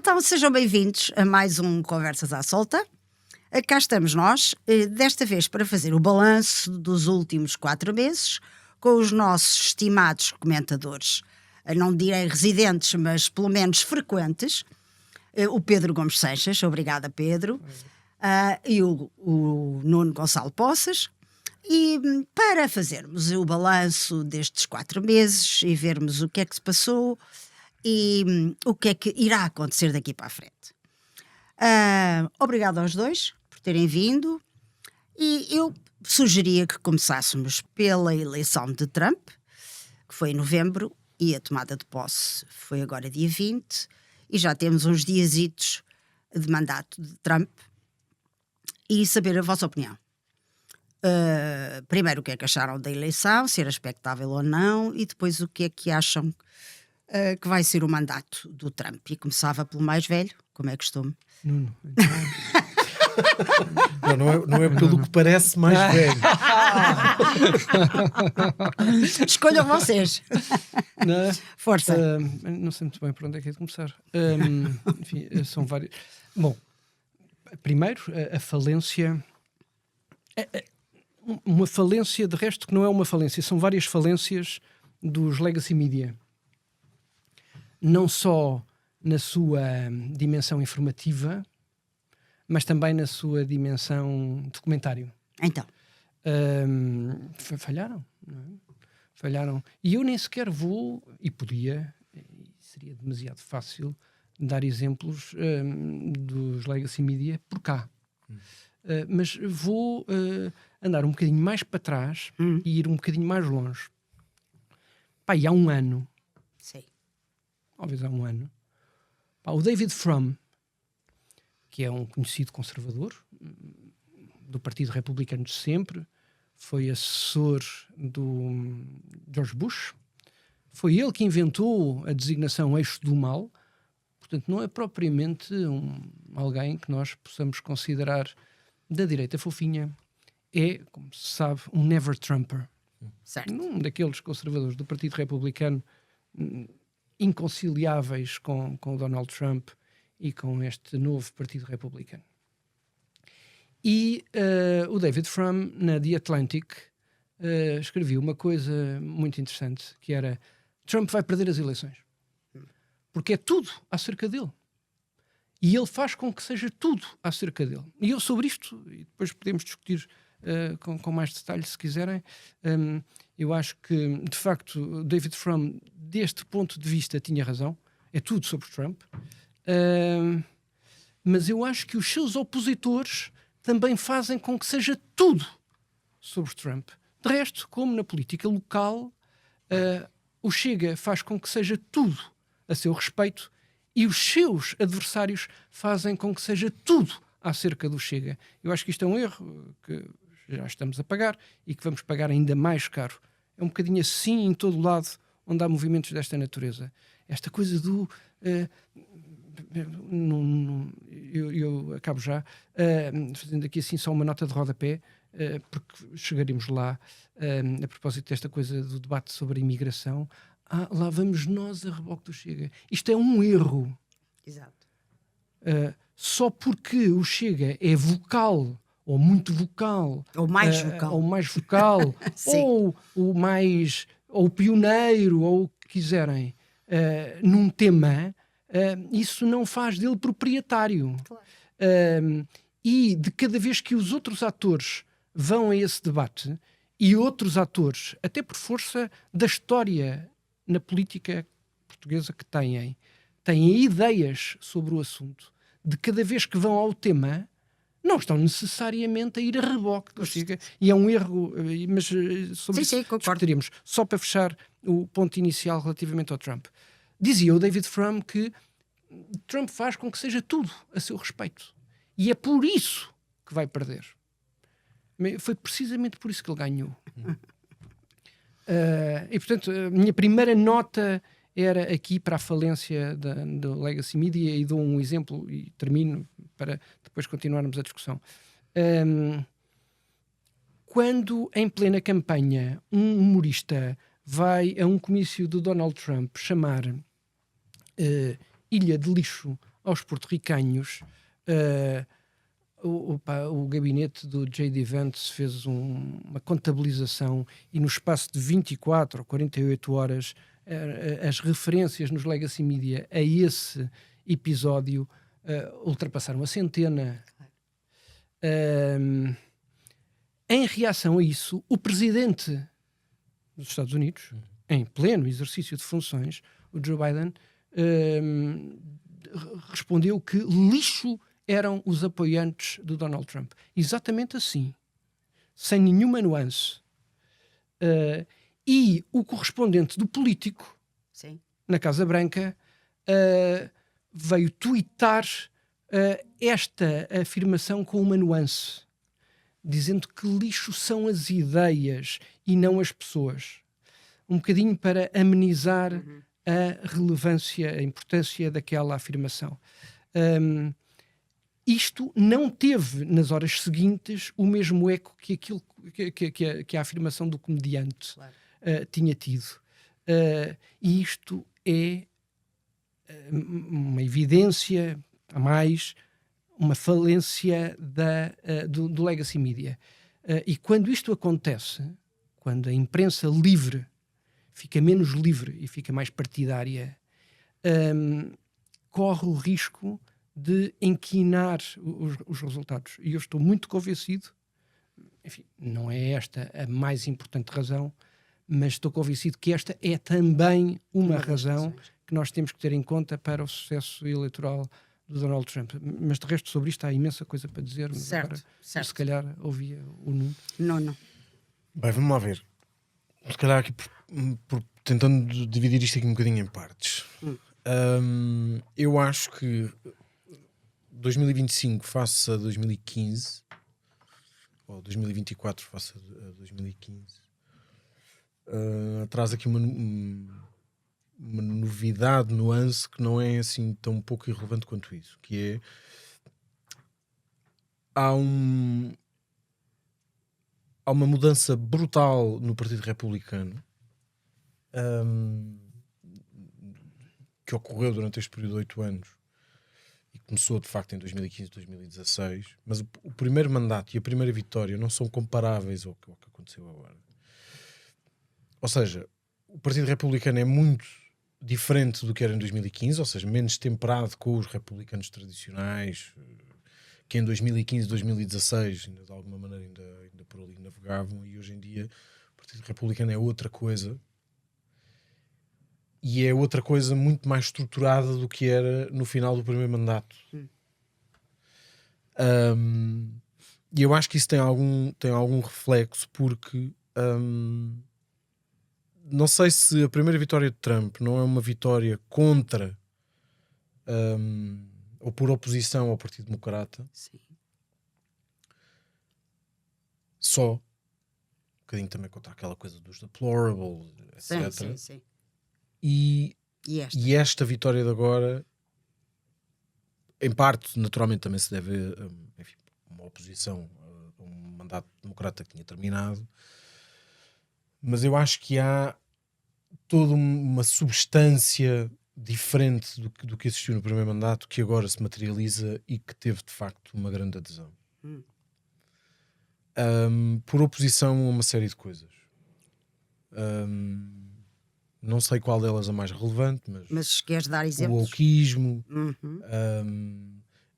Então sejam bem-vindos a mais um Conversas à Solta. Cá estamos nós, desta vez para fazer o balanço dos últimos 4 meses com os nossos estimados comentadores, não direi residentes, mas pelo menos frequentes, o Pedro Gomes Sanches, obrigada Pedro, e o Nuno Gonçalo Poças. E para fazermos o balanço destes 4 meses e vermos o que é que se passou e o que é que irá acontecer daqui para a frente. Obrigado aos dois por terem vindo, e eu sugeria que começássemos pela eleição de Trump, que foi em novembro, e a tomada de posse foi agora dia 20, e já temos uns diazitos de mandato de Trump, e saber a vossa opinião. Primeiro o que é que acharam da eleição, se era expectável ou não, e depois o que é que acham que vai ser o mandato do Trump. E começava pelo mais velho, como é costume. Nuno, então... não é pelo que parece mais velho. Escolham vocês. Não, Força. Não sei muito bem por onde é que é de começar. Enfim, são vários. Bom, primeiro, a falência... Uma falência, de resto, que não é uma falência, são várias falências dos legacy media. Não só na sua dimensão informativa, mas também na sua dimensão de comentário. Então. Falharam, não é? Falharam. E eu nem sequer vou, e podia, seria demasiado fácil, dar exemplos dos legacy media por cá. Mas vou andar um bocadinho mais para trás e ir um bocadinho mais longe. Pá, e há um ano, Sim. talvez há um ano, pá, o David Frum, que é um conhecido conservador do Partido Republicano de sempre, foi assessor do George Bush, foi ele que inventou a designação eixo do mal, portanto não é propriamente alguém que nós possamos considerar da direita fofinha. É, como se sabe, um never Trumper. Certo. Um daqueles conservadores do Partido Republicano inconciliáveis com o Donald Trump e com este novo Partido Republicano. E o David Frum, na The Atlantic, escreveu uma coisa muito interessante, que era: Trump vai perder as eleições. Porque é tudo acerca dele. E ele faz com que seja tudo acerca dele. E eu sobre isto, e depois podemos discutir com mais detalhe se quiserem, eu acho que, de facto, David Frum, deste ponto de vista, tinha razão. É tudo sobre Trump. Mas eu acho que os seus opositores também fazem com que seja tudo sobre Trump. De resto, como na política local, o Chega faz com que seja tudo a seu respeito, e os seus adversários fazem com que seja tudo acerca do Chega. Eu acho que isto é um erro que já estamos a pagar e que vamos pagar ainda mais caro. É um bocadinho assim em todo lado onde há movimentos desta natureza. Esta coisa do... eu acabo já, fazendo aqui assim só uma nota de rodapé, porque chegaremos lá, a propósito desta coisa do debate sobre a imigração. Lá vamos nós a reboque do Chega. Isto é um erro. Exato. Só porque o Chega é vocal, ou muito vocal, Ou mais vocal. ou mais vocal, ou o pioneiro, ou o que quiserem, num tema, isso não faz dele proprietário. Claro. E de cada vez que os outros atores vão a esse debate, e outros atores, até por força da história na política portuguesa que têm ideias sobre o assunto, de cada vez que vão ao tema, não estão necessariamente a ir a reboque do Chega. E é um erro, mas sobre isso discutiremos. Só para fechar o ponto inicial relativamente ao Trump. Dizia o David Frum que Trump faz com que seja tudo a seu respeito. E é por isso que vai perder. Foi precisamente por isso que ele ganhou. E, portanto, a minha primeira nota era aqui para a falência do Legacy Media, e dou um exemplo e termino para depois continuarmos a discussão. Quando, em plena campanha, um humorista vai a um comício do Donald Trump chamar ilha de lixo aos porto-ricanhos, o gabinete do J.D. Vance fez uma contabilização e no espaço de 24 ou 48 horas as referências nos legacy media a esse episódio ultrapassaram a centena. Em reação a isso, o presidente dos Estados Unidos, em pleno exercício de funções, o Joe Biden, respondeu que lixo eram os apoiantes do Donald Trump. Exatamente assim, sem nenhuma nuance. E o correspondente do político, Sim. na Casa Branca, veio tuitar esta afirmação com uma nuance, dizendo que lixo são as ideias e não as pessoas. Um bocadinho para amenizar a relevância, a importância daquela afirmação. Isto não teve, nas horas seguintes, o mesmo eco que, que a afirmação do comediante tinha tido. E isto é uma evidência, a mais, uma falência do legacy media. E quando isto acontece, quando a imprensa livre fica menos livre e fica mais partidária, corre o risco de inquinar os resultados. E eu estou muito convencido, enfim, não é esta a mais importante razão, mas estou convencido que esta é também uma razão que nós temos que ter em conta para o sucesso eleitoral do Donald Trump. Mas de resto sobre isto há imensa coisa para dizer, mas Certo, agora certo. se calhar ouvia o Nuno. Não. Bem, vamos lá ver. Se calhar aqui tentando dividir isto aqui um bocadinho em partes. Eu acho que 2025 face a 2015 ou 2024 face a 2015 traz aqui uma novidade, nuance que não é assim tão pouco irrelevante quanto isso, que é há uma mudança brutal no Partido Republicano que ocorreu durante este período de 8 anos e começou de facto em 2015 e 2016, mas o primeiro mandato e a primeira vitória não são comparáveis ao que aconteceu agora. Ou seja, o Partido Republicano é muito diferente do que era em 2015, ou seja, menos temperado com os republicanos tradicionais que em 2015 e 2016 ainda de alguma maneira ainda por ali navegavam, e hoje em dia o Partido Republicano é outra coisa, e é outra coisa muito mais estruturada do que era no final do primeiro mandato. E eu acho que isso tem algum reflexo, porque não sei se a primeira vitória de Trump não é uma vitória contra ou por oposição ao Partido Democrata. Sim. Só um bocadinho também contra aquela coisa dos deplorables, etc. Sim. E esta? esta vitória de agora, em parte, naturalmente também se deve enfim, uma oposição a um mandato democrata que tinha terminado, mas eu acho que há toda uma substância diferente do que existiu no primeiro mandato, que agora se materializa e que teve de facto uma grande adesão. Por oposição a uma série de coisas. Não sei qual delas é mais relevante, Mas queres dar o exemplos? wokeismo,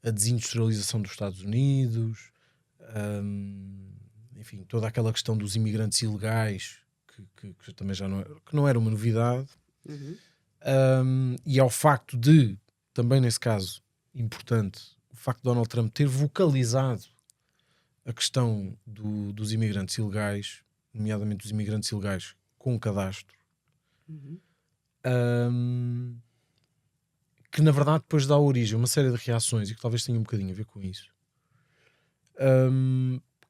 a desindustrialização dos Estados Unidos, enfim, toda aquela questão dos imigrantes ilegais, que também já não era uma novidade, e ao facto de, também nesse caso importante, o facto de Donald Trump ter vocalizado a questão dos imigrantes ilegais, nomeadamente os imigrantes ilegais com cadastro, que na verdade depois dá origem a uma série de reações, e que talvez tenha um bocadinho a ver com isso,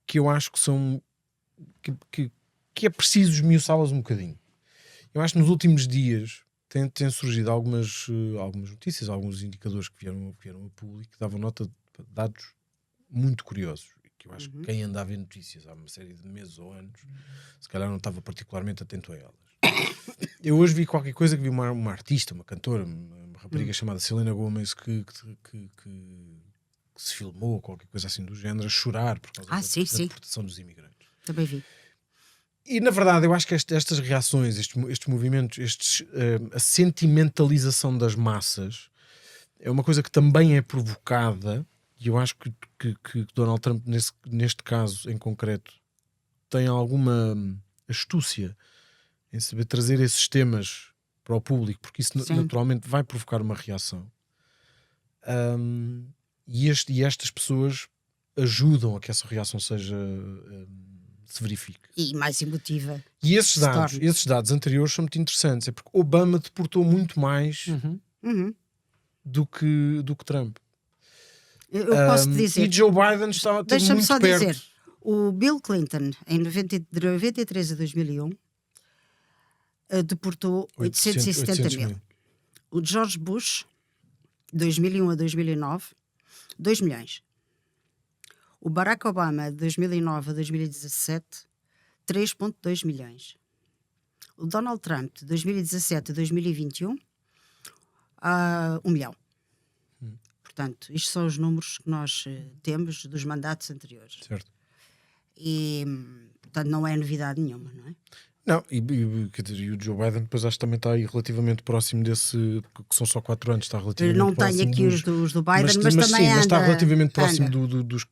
que eu acho que são que é preciso esmiuçá-las um bocadinho. Eu acho que nos últimos dias têm surgido algumas notícias, alguns indicadores que vieram a público, que davam nota de dados muito curiosos, que eu acho que quem anda a ver notícias há uma série de meses ou anos se calhar não estava particularmente atento a elas. Eu hoje vi qualquer coisa, que vi uma artista, uma cantora, uma rapariga chamada Selena Gomez que se filmou, qualquer coisa assim do género, a chorar por causa da deportação dos imigrantes. Também vi. E na verdade eu acho que estas reações, estes movimentos, a sentimentalização das massas é uma coisa que também é provocada, e eu acho que Donald Trump neste caso em concreto tem alguma astúcia em saber trazer esses temas para o público, porque isso naturalmente vai provocar uma reação. E estas pessoas ajudam a que essa reação se verifique. E mais emotiva. E esses dados anteriores são muito interessantes. É porque Obama deportou muito mais do que Trump. Eu posso dizer. E Joe Biden esteve muito perto. Deixa-me só dizer. O Bill Clinton, de 93 a 2001, deportou 870 mil. O George Bush, 2001 a 2009, 2 milhões. O Barack Obama, de 2009 a 2017, 3,2 milhões. O Donald Trump, de 2017 a 2021, 1 milhão. Portanto, isto são os números que nós temos dos mandatos anteriores. Certo. E, portanto, não é novidade nenhuma, não é? Não, quer dizer, e o Joe Biden depois acho que também está aí relativamente próximo desse, que são só 4 anos, está relativamente não próximo. Não tenho aqui os do Biden, mas também sim, anda, mas está relativamente próximo dos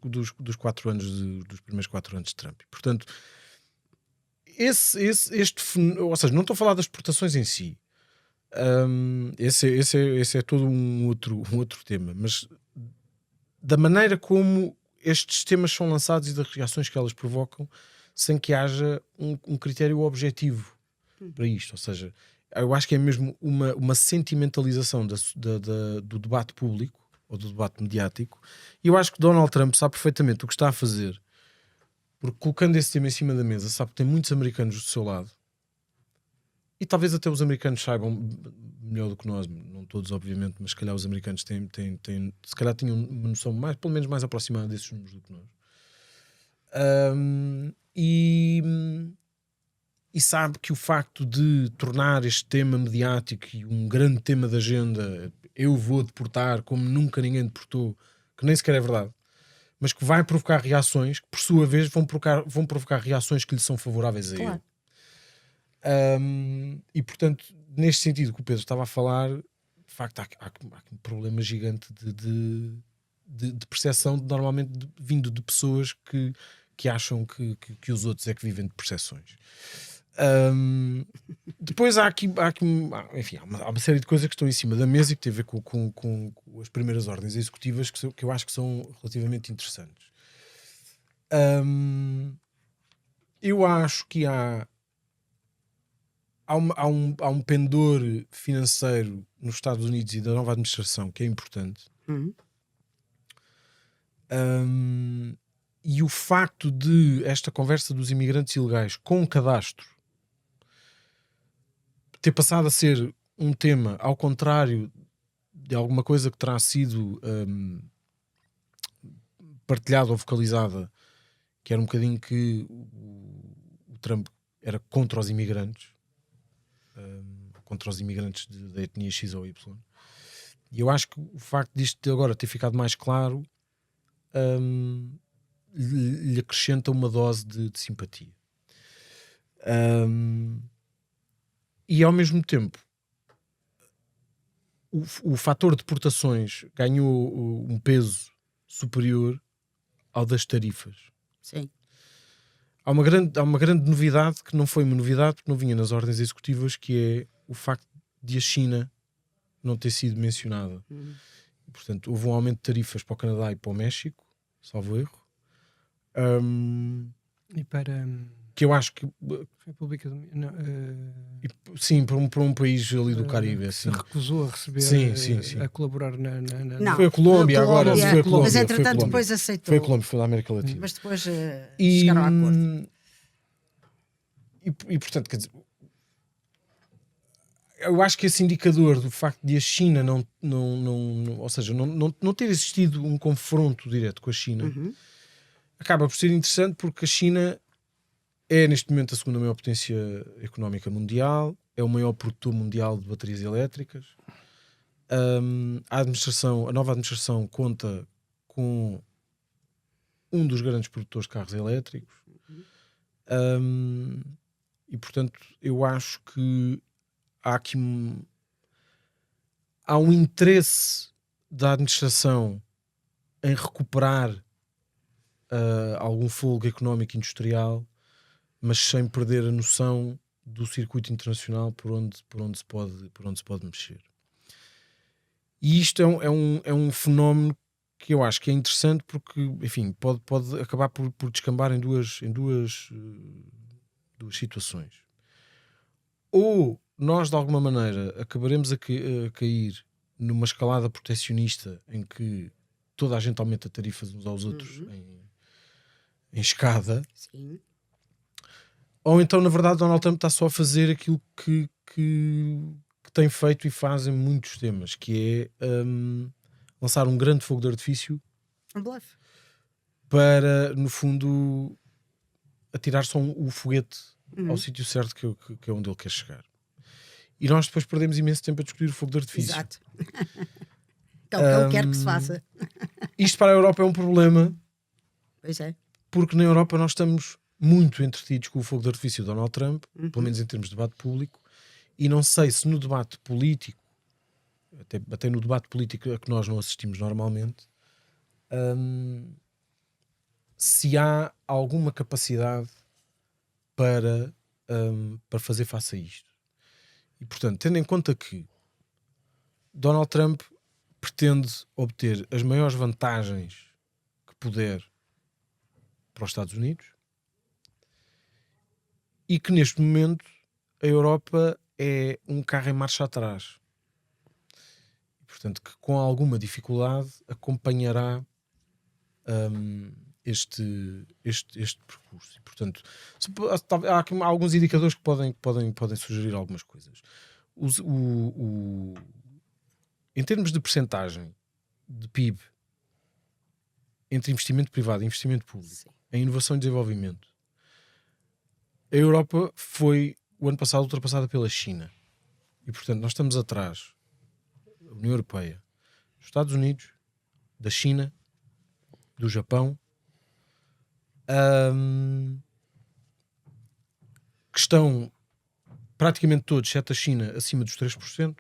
4 anos, dos primeiros 4 anos de Trump. Portanto, ou seja, não estou a falar das exportações em si. Esse é todo um outro tema, mas da maneira como estes temas são lançados e das reações que elas provocam, sem que haja um critério objetivo para isto. Ou seja, eu acho que é mesmo uma sentimentalização do debate público ou do debate mediático, e eu acho que Donald Trump sabe perfeitamente o que está a fazer, porque colocando esse tema em cima da mesa, sabe que tem muitos americanos do seu lado, e talvez até os americanos saibam melhor do que nós, não todos obviamente, mas se calhar os americanos se calhar tinham uma noção pelo menos mais aproximada desses números do que nós. E sabe que o facto de tornar este tema mediático e um grande tema da agenda, eu vou deportar como nunca ninguém deportou, que nem sequer é verdade, mas que vai provocar reações que por sua vez vão provocar reações que lhe são favoráveis a ele. E portanto, neste sentido que o Pedro estava a falar, de facto há um problema gigante de percepção, normalmente vindo de pessoas que acham que os outros é que vivem de percepções. Depois há uma série de coisas que estão em cima da mesa e que tem a ver com as primeiras ordens executivas que eu acho que são relativamente interessantes. Eu acho que há um pendor financeiro nos Estados Unidos e da nova administração que é importante. E o facto de esta conversa dos imigrantes ilegais com cadastro ter passado a ser um tema ao contrário de alguma coisa que terá sido partilhada ou vocalizada, que era um bocadinho que o Trump era contra os imigrantes, da etnia X ou Y. E eu acho que o facto disto de agora ter ficado mais claro lhe acrescenta uma dose de simpatia. E ao mesmo tempo o fator de deportações ganhou um peso superior ao das tarifas. Sim. Há uma grande novidade que não foi uma novidade porque não vinha nas ordens executivas, que é o facto de a China não ter sido mencionada. Portanto, houve um aumento de tarifas para o Canadá e para o México, salvo erro. E para que eu acho que República sim, para um país ali do Caribe que assim. se recusou a receber sim. a colaborar Não, foi a Colômbia agora, foi a Colômbia, mas entretanto foi depois aceitou. Foi a Colômbia, foi da América Latina. Mas depois chegaram a acordo. E portanto, quer dizer, eu acho que esse indicador do facto de a China ou seja, não ter existido um confronto direto com a China acaba por ser interessante, porque a China é neste momento a segunda maior potência económica mundial, é o maior produtor mundial de baterias elétricas, a nova administração conta com um dos grandes produtores de carros elétricos. E portanto eu acho que há aqui há um interesse da administração em recuperar algum fôlego económico e industrial, mas sem perder a noção do circuito internacional por onde se pode mexer. E isto é um fenómeno que eu acho que é interessante porque, enfim, pode acabar por descambar em duas situações. Ou nós, de alguma maneira, acabaremos a cair numa escalada proteccionista em que toda a gente aumenta tarifas uns aos outros em escada. Sim. Ou então, na verdade, Donald Trump está só a fazer aquilo que tem feito e faz em muitos temas, que é lançar um grande fogo de artifício Um bluff. para, no fundo, atirar só o foguete ao sítio certo que é onde ele quer chegar. E nós depois perdemos imenso tempo a discutir o fogo de artifício. Exato. Que é o que ele quer que se faça. Isto para a Europa é um problema, Pois é. porque na Europa nós estamos muito entretidos com o fogo de artifício de Donald Trump, pelo menos em termos de debate público, e não sei se no debate político, até no debate político a que nós não assistimos normalmente, se há alguma capacidade para fazer face a isto. E portanto, tendo em conta que Donald Trump pretende obter as maiores vantagens que puder para os Estados Unidos, e que neste momento a Europa é um carro em marcha atrás. E, portanto, que com alguma dificuldade acompanhará este percurso. E, portanto, há aqui alguns indicadores que podem sugerir algumas coisas. Em termos de percentagem de PIB entre investimento privado e investimento público em inovação e desenvolvimento, a Europa foi o ano passado ultrapassada pela China. E portanto nós estamos atrás da União Europeia, dos Estados Unidos, da China, do Japão, que estão praticamente todos, exceto a China, acima dos 3%,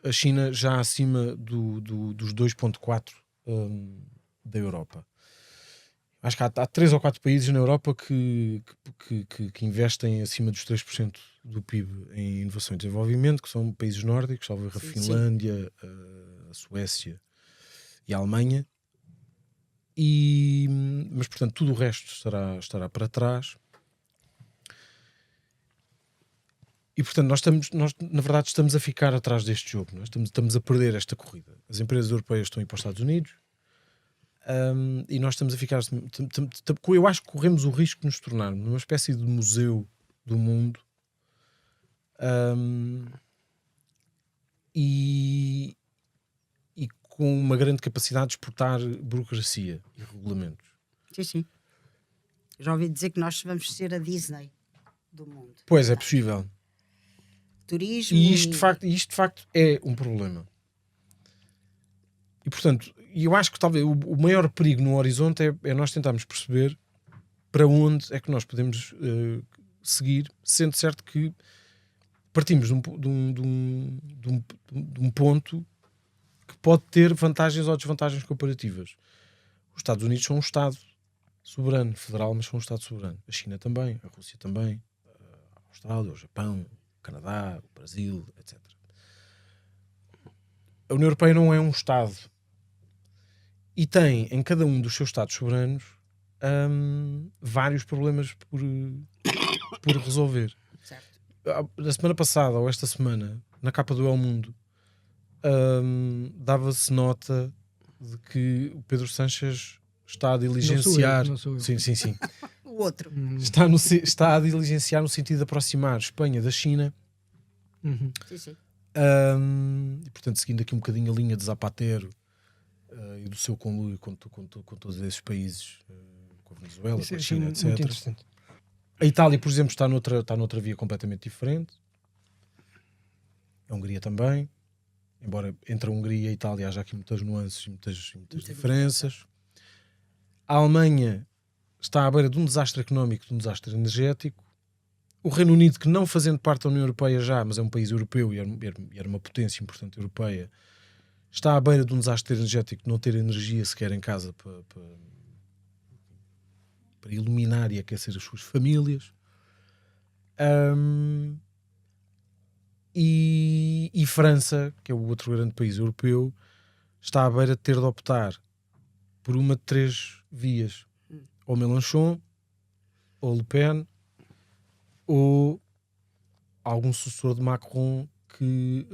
a China já acima dos 2,4% da Europa. Acho que há 3 ou 4 países na Europa que investem acima dos 3% do PIB em inovação e desenvolvimento, que são países nórdicos, salvo erro, a Finlândia, a Suécia e a Alemanha. Mas, portanto, tudo o resto estará para trás. E, portanto, nós na verdade estamos a ficar atrás deste jogo. Nós estamos a perder esta corrida. As empresas europeias estão a ir para os Estados Unidos. E nós estamos a ficar. Eu acho que corremos o risco de nos tornarmos numa espécie de museu do mundo, e com uma grande capacidade de exportar burocracia e regulamentos. Sim, sim. Já ouvi dizer que nós vamos ser a Disney do mundo. Pois é possível. Turismo. E isto de facto é um problema. E portanto, eu acho que talvez o maior perigo no horizonte é nós tentarmos perceber para onde é que nós podemos seguir, sendo certo que partimos de um ponto que pode ter vantagens ou desvantagens comparativas. Os Estados Unidos são um Estado soberano, federal, mas são um Estado soberano. A China também, a Rússia também, a Austrália, o Japão, o Canadá, o Brasil, etc. A União Europeia não é um Estado. E tem em cada um dos seus Estados soberanos vários problemas por resolver. Certo. Na semana passada, ou esta semana, na capa do El Mundo, dava-se nota de que o Pedro Sánchez está a diligenciar. Não sou eu. Sim. O outro. Está a diligenciar no sentido de aproximar Espanha da China. Sim. E portanto, seguindo aqui um bocadinho a linha de Zapatero e do seu conluio com todos esses países, com a Venezuela, com a China, etc. Muito interessante. A Itália, por exemplo, está noutra via completamente diferente. A Hungria também. embora entre a Hungria e a Itália haja aqui muitas nuances e muitas diferenças. A Alemanha está à beira de um desastre económico, de um desastre energético. O Reino Unido, que não fazendo parte da União Europeia já, mas é um país europeu e era uma potência importante europeia, está à beira de um desastre energético, de não ter energia sequer em casa para iluminar e aquecer as suas famílias. E França, que é o outro grande país europeu, está à beira de ter de optar por uma de 3 vias: ou Mélenchon, ou Le Pen, ou algum sucessor de Macron que,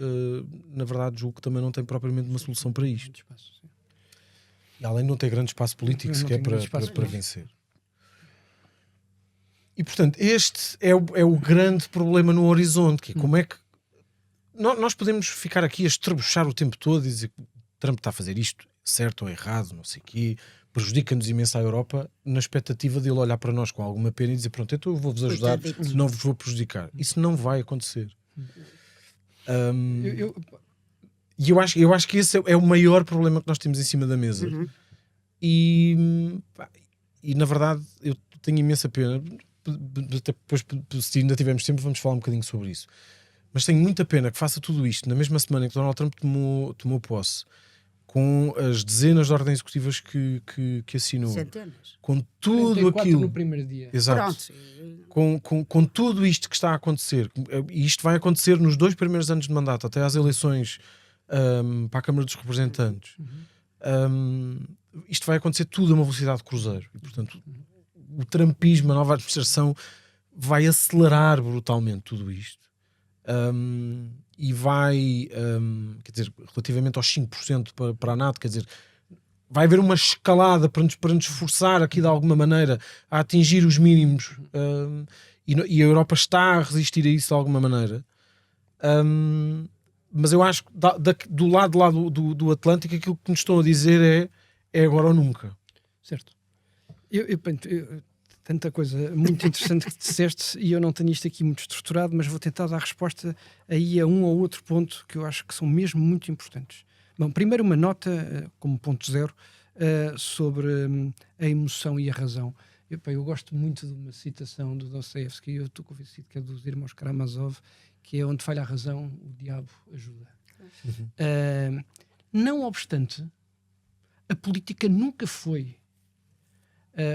na verdade, julgo que também não tem propriamente uma solução para isto. E além de não ter grande espaço político sequer para vencer. E, portanto, este é o grande problema no horizonte, que é como é que nós podemos ficar aqui a estrebuchar o tempo todo e dizer que Trump está a fazer isto certo ou errado, não sei o quê, prejudica-nos imenso à Europa, na expectativa de ele olhar para nós com alguma pena e dizer, pronto, então eu vou-vos ajudar, não vos vou prejudicar. Isso não vai acontecer. E eu acho que esse é o maior problema que nós temos em cima da mesa. E na verdade eu tenho imensa pena. Depois, se ainda tivermos tempo, vamos falar um bocadinho sobre isso. Mas tenho muita pena que faça tudo isto na mesma semana em que Donald Trump tomou posse, com as dezenas de ordens executivas que assinou, Centenas. com tudo aquilo no primeiro dia. Exato. Com tudo isto que está a acontecer, e isto vai acontecer nos 2 primeiros anos de mandato, até às eleições para a Câmara dos Representantes. Isto vai acontecer tudo a uma velocidade de cruzeiro e, portanto, o trumpismo, a nova administração vai acelerar brutalmente tudo isto. E vai, quer dizer, relativamente aos 5% para a NATO, quer dizer, vai haver uma escalada para nos forçar aqui de alguma maneira a atingir os mínimos, e a Europa está a resistir a isso de alguma maneira. Mas eu acho que do lado lá do Atlântico aquilo que nos estão a dizer é agora ou nunca. Certo. Tanta coisa muito interessante que disseste, e eu não tenho isto aqui muito estruturado, mas vou tentar dar resposta aí a um ou outro ponto que eu acho que são mesmo muito importantes. Bom, primeiro uma nota, como ponto 0, sobre a emoção e a razão. Eu gosto muito de uma citação do Dostoiévski, eu estou convencido que é dos irmãos Karamazov, que é onde falha a razão, o diabo ajuda. Não obstante, a política nunca foi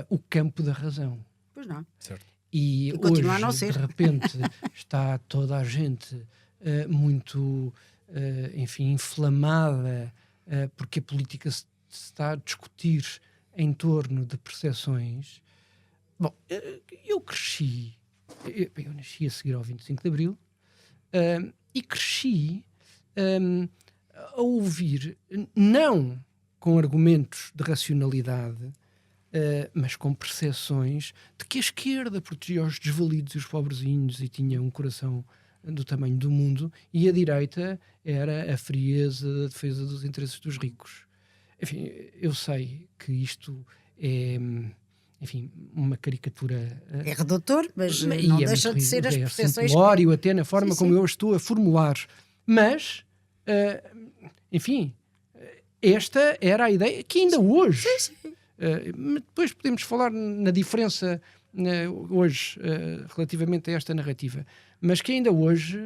o campo da razão. Pois não. Certo. E continua hoje, a não ser. de repente, está toda a gente muito, inflamada, porque a política se está a discutir em torno de percepções. Bom, eu cresci, eu nasci a seguir ao 25 de Abril, e cresci a ouvir, não com argumentos de racionalidade, mas com percepções de que a esquerda protegia os desvalidos e os pobrezinhos e tinha um coração do tamanho do mundo, e a direita era a frieza, a defesa dos interesses dos ricos. Enfim, eu sei que isto é, uma caricatura. É redutor, mas não é deixa de ser as percepções. Simplório até na forma Sim, como sim. eu estou a formular. Mas, esta era a ideia que ainda hoje. Sim. Depois podemos falar na diferença hoje relativamente a esta narrativa, mas que ainda hoje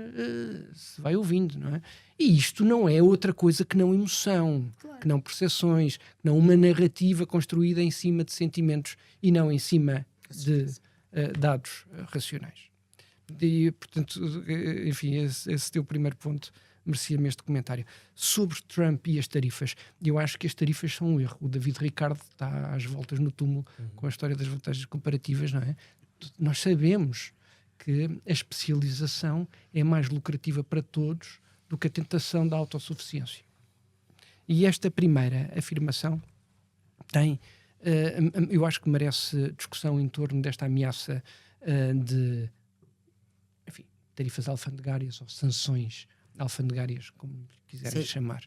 se vai ouvindo, não é? E isto não é outra coisa que não emoção, Claro. que não percepções, que não uma narrativa construída em cima de sentimentos e não em cima de dados racionais. E, portanto, enfim, esse teu primeiro ponto merecia-me este comentário. Sobre Trump e as tarifas, eu acho que as tarifas são um erro. O David Ricardo está às voltas no túmulo com a história das vantagens comparativas, não é? Nós sabemos que a especialização é mais lucrativa para todos do que a tentação da autossuficiência. E esta primeira afirmação tem, eu acho que merece discussão em torno desta ameaça de, tarifas alfandegárias ou sanções alfandegárias, como quiserem chamar.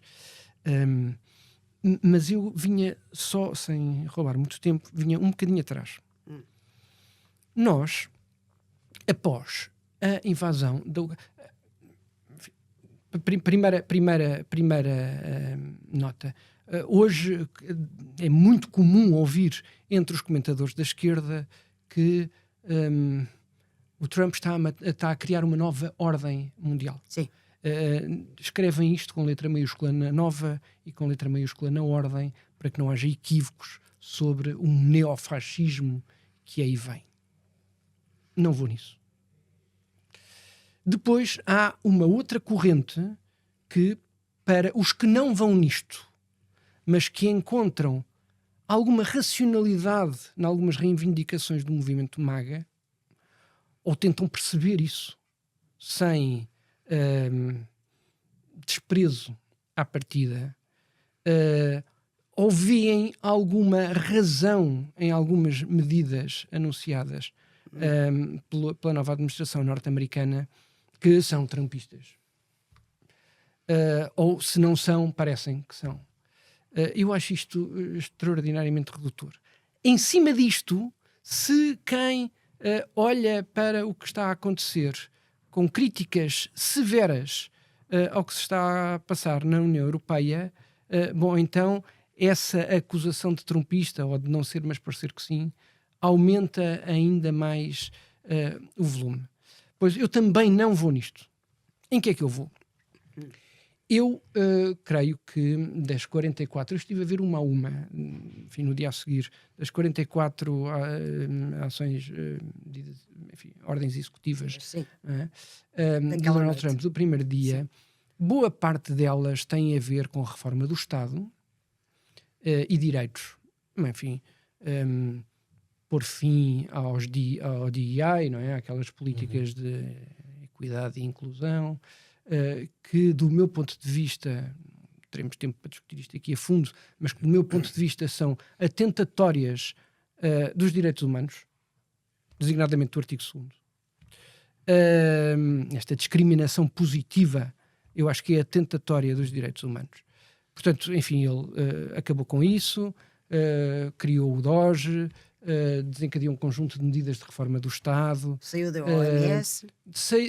Mas eu vinha só, sem roubar muito tempo, vinha um bocadinho atrás. Nós, após a invasão, Primeira nota. Hoje é muito comum ouvir entre os comentadores da esquerda que o Trump está a criar uma nova ordem mundial. Sim. Escrevem isto com letra maiúscula na nova e com letra maiúscula na ordem, para que não haja equívocos sobre um neofascismo que aí vem. Não vou nisso. Depois há uma outra corrente que, para os que não vão nisto, mas que encontram alguma racionalidade em algumas reivindicações do movimento MAGA, ou tentam perceber isso sem desprezo à partida, ou veem alguma razão em algumas medidas anunciadas pela nova administração norte-americana, que são trumpistas. Ou se não são, parecem que são. Eu acho isto extraordinariamente redutor. Em cima disto, se quem olha para o que está a acontecer com críticas severas ao que se está a passar na União Europeia, bom, então essa acusação de trumpista, ou de não ser, mas parecer que sim, aumenta ainda mais o volume. Pois eu também não vou nisto. Em que é que eu vou? Eu creio que das 44, eu estive a ver uma a uma, enfim, no dia a seguir, das 44 ações, enfim, ordens executivas de Donald Trump do primeiro dia, boa parte delas têm a ver com a reforma do Estado e direitos. Enfim, pôr fim ao DEI, não é? Aquelas políticas de equidade e inclusão, que do meu ponto de vista, teremos tempo para discutir isto aqui a fundo, mas que do meu ponto de vista são atentatórias dos direitos humanos, designadamente do artigo 2º. Esta discriminação positiva, eu acho que é atentatória dos direitos humanos. Portanto, enfim, ele acabou com isso, criou o DOGE, desencadeou um conjunto de medidas de reforma do Estado. Saiu da OMS.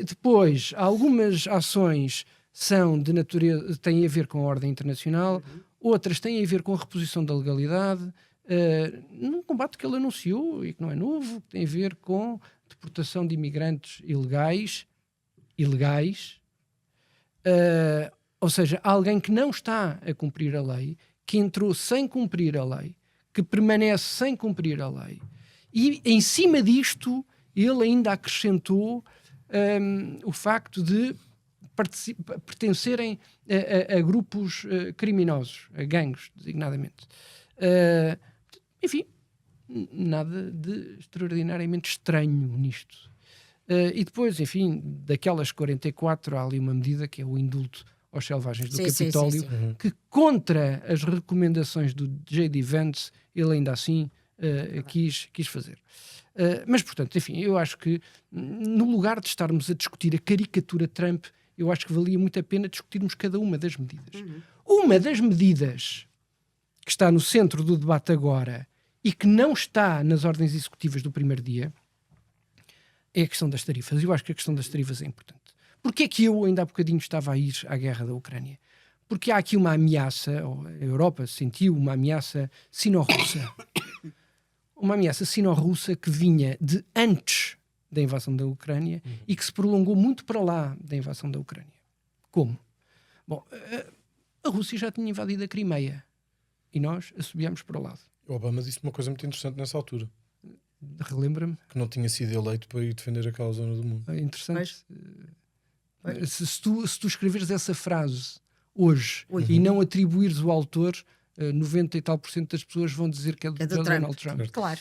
Depois, algumas ações são de natureza, têm a ver com a ordem internacional, outras têm a ver com a reposição da legalidade, num combate que ele anunciou e que não é novo, que tem a ver com deportação de imigrantes ilegais, ou seja, alguém que não está a cumprir a lei, que entrou sem cumprir a lei, que permanece sem cumprir a lei. E, em cima disto, ele ainda acrescentou o facto de pertencerem a grupos criminosos, a gangues, designadamente. Enfim, nada de extraordinariamente estranho nisto. E depois, enfim, daquelas 44, há ali uma medida que é o indulto aos selvagens do Capitólio, que contra as recomendações do J.D. Vance, ele ainda assim quis fazer. Mas, portanto, enfim, eu acho que no lugar de estarmos a discutir a caricatura Trump, eu acho que valia muito a pena discutirmos cada uma das medidas. Uma das medidas que está no centro do debate agora e que não está nas ordens executivas do primeiro dia é a questão das tarifas. Eu acho que a questão das tarifas é importante. Porquê é que eu ainda há bocadinho estava a ir à guerra da Ucrânia? Porque há aqui uma ameaça, ou a Europa sentiu uma ameaça sino-russa. Uma ameaça sino-russa que vinha de antes da invasão da Ucrânia e que se prolongou muito para lá da invasão da Ucrânia. Como? Bom, a Rússia já tinha invadido a Crimeia e nós assobiámos para o lado. O Obama disse uma coisa muito interessante nessa altura. Relembra-me? Que não tinha sido eleito para ir defender aquela zona do mundo. É interessante. Se tu escreveres essa frase hoje e não atribuires o autor, 90 e tal % das pessoas vão dizer que é do Donald Trump. Claro.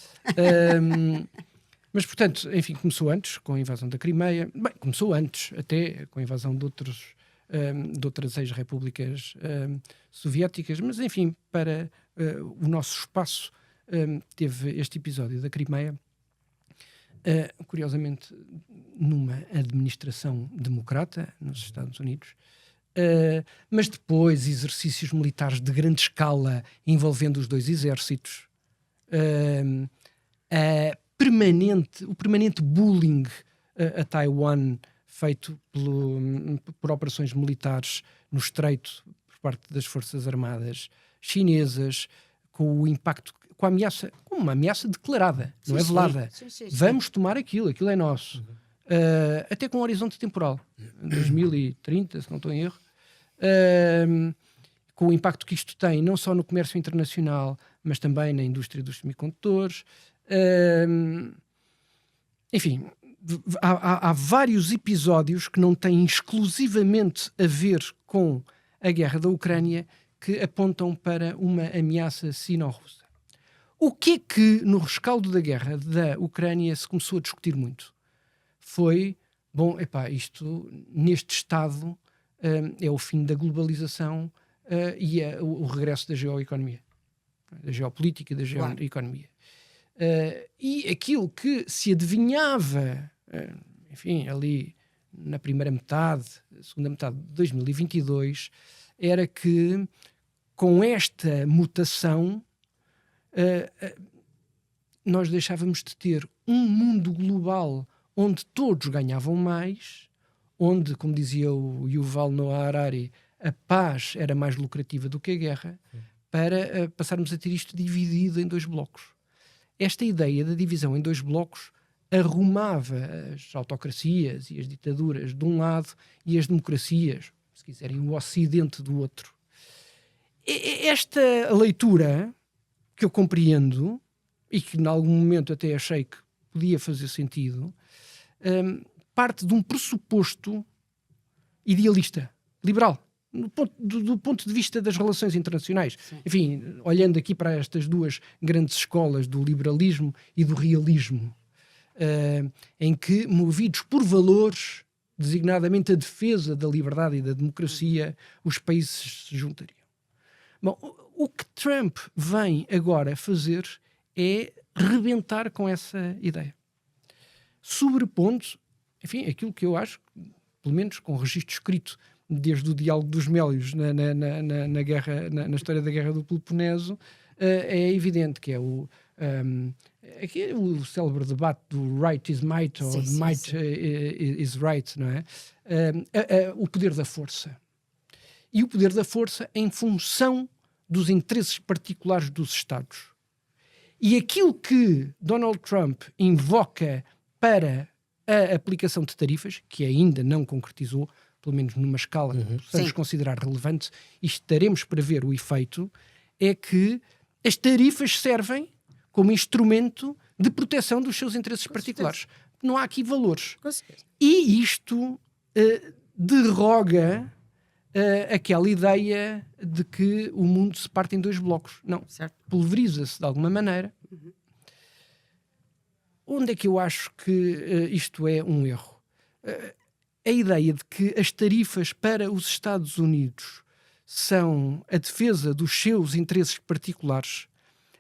Mas, portanto, enfim, começou antes com a invasão da Crimeia. Bem, começou antes, até com a invasão de outras ex-repúblicas soviéticas. Mas, enfim, para o nosso espaço teve este episódio da Crimeia. Curiosamente, numa administração democrata nos Estados Unidos, mas depois exercícios militares de grande escala envolvendo os dois exércitos, o permanente bullying a Taiwan feito por operações militares no Estreito por parte das Forças Armadas chinesas, com o impacto, com uma ameaça declarada, não é velada. Sim. Vamos tomar aquilo é nosso. Até com um horizonte temporal, 2030, se não estou em erro, com o impacto que isto tem, não só no comércio internacional, mas também na indústria dos semicondutores. Enfim, há vários episódios que não têm exclusivamente a ver com a guerra da Ucrânia que apontam para uma ameaça sino-russa. O que é que no rescaldo da guerra da Ucrânia se começou a discutir muito? Foi, isto neste estado é o fim da globalização e o regresso da geoeconomia, da geopolítica e da geoeconomia. E aquilo que se adivinhava, ali na segunda metade de 2022, era que com esta mutação nós deixávamos de ter um mundo global onde todos ganhavam mais, onde, como dizia o Yuval Noah Harari, a paz era mais lucrativa do que a guerra, para passarmos a ter isto dividido em dois blocos. Esta ideia da divisão em dois blocos arrumava as autocracias e as ditaduras de um lado e as democracias, se quiserem, o Ocidente do outro. Esta leitura, que eu compreendo, e que em algum momento até achei que podia fazer sentido, parte de um pressuposto idealista, liberal, do ponto de vista das relações internacionais. Sim. Enfim, olhando aqui para estas duas grandes escolas do liberalismo e do realismo, em que, movidos por valores, designadamente a defesa da liberdade e da democracia, os países se juntariam. Bom, o que Trump vem agora fazer é rebentar com essa ideia, sobrepondo, aquilo que eu acho, pelo menos com registro escrito desde o diálogo dos Mélios na história da Guerra do Peloponeso, é evidente que é o célebre debate do right is might, ou might is right, não é? O poder da força. E o poder da força em função dos interesses particulares dos Estados. E aquilo que Donald Trump invoca para a aplicação de tarifas, que ainda não concretizou, pelo menos numa escala que possamos considerar relevante, e estaremos para ver o efeito, é que as tarifas servem como instrumento de proteção dos seus interesses particulares. Não há aqui valores. E isto derroga aquela ideia de que o mundo se parte em dois blocos. Não, pulveriza-se de alguma maneira. Onde é que eu acho que isto é um erro? A ideia de que as tarifas para os Estados Unidos são a defesa dos seus interesses particulares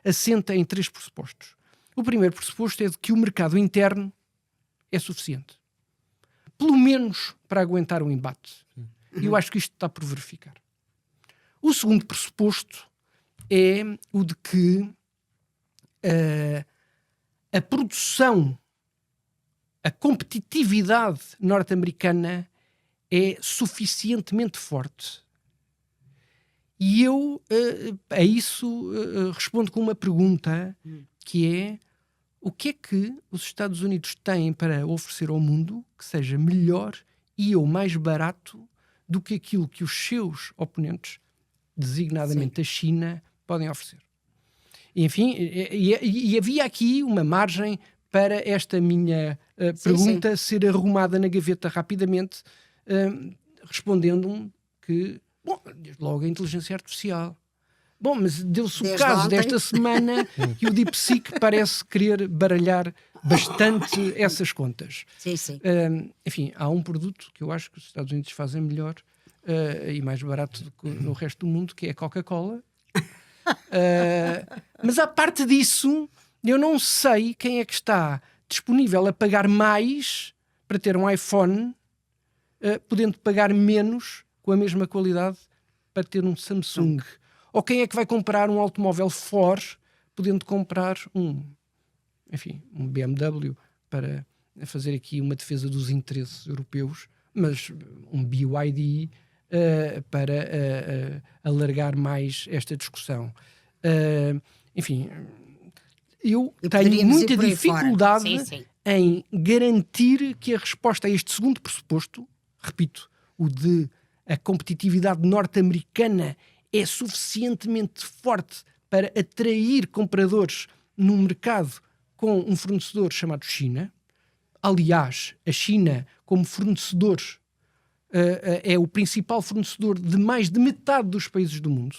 assenta em três pressupostos. O primeiro pressuposto é de que o mercado interno é suficiente, pelo menos para aguentar um embate. E eu acho que isto está por verificar. O segundo pressuposto é o de que a produção, a competitividade norte-americana é suficientemente forte. E eu a isso respondo com uma pergunta, que é: o que é que os Estados Unidos têm para oferecer ao mundo que seja melhor e ou mais barato do que aquilo que os seus oponentes, designadamente a China, podem oferecer? E, enfim, e havia aqui uma margem para esta minha pergunta ser arrumada na gaveta rapidamente, respondendo-me que, desde logo a inteligência artificial. Bom, mas deu-se o caso desta semana que o DeepSeek parece querer baralhar bastante essas contas. Enfim, há um produto que eu acho que os Estados Unidos fazem melhor e mais barato do que no resto do mundo, que é a Coca-Cola. Mas à parte disso, eu não sei quem é que está disponível a pagar mais para ter um iPhone, podendo pagar menos com a mesma qualidade para ter um Samsung. Ou quem é que vai comprar um automóvel Ford, podendo comprar um BMW para a fazer aqui uma defesa dos interesses europeus, mas um BYD para alargar mais esta discussão. Enfim, eu tenho muita dificuldade em garantir que a resposta a este segundo pressuposto, repito, o de a competitividade norte-americana é suficientemente forte para atrair compradores num mercado com um fornecedor chamado China. Aliás, a China, como fornecedor, é o principal fornecedor de mais de metade dos países do mundo.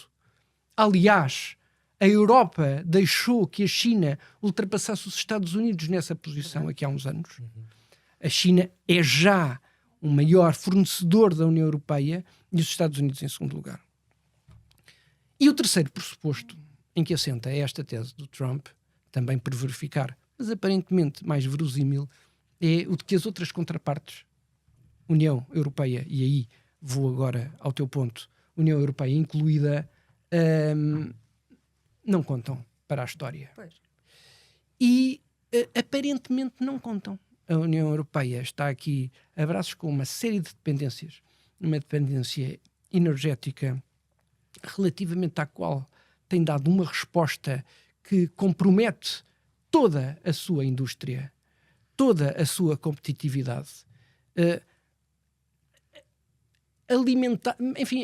Aliás, a Europa deixou que a China ultrapassasse os Estados Unidos nessa posição aqui há uns anos. A China é já o maior fornecedor da União Europeia e os Estados Unidos em segundo lugar. E o terceiro pressuposto em que assenta esta tese do Trump, também por verificar, mas aparentemente mais verosímil, é o de que as outras contrapartes, União Europeia, e aí vou agora ao teu ponto, União Europeia incluída, não contam para a história. Pois. E aparentemente não contam. A União Europeia está aqui a braços com uma série de dependências, uma dependência energética relativamente à qual tem dado uma resposta que compromete toda a sua indústria, toda a sua competitividade,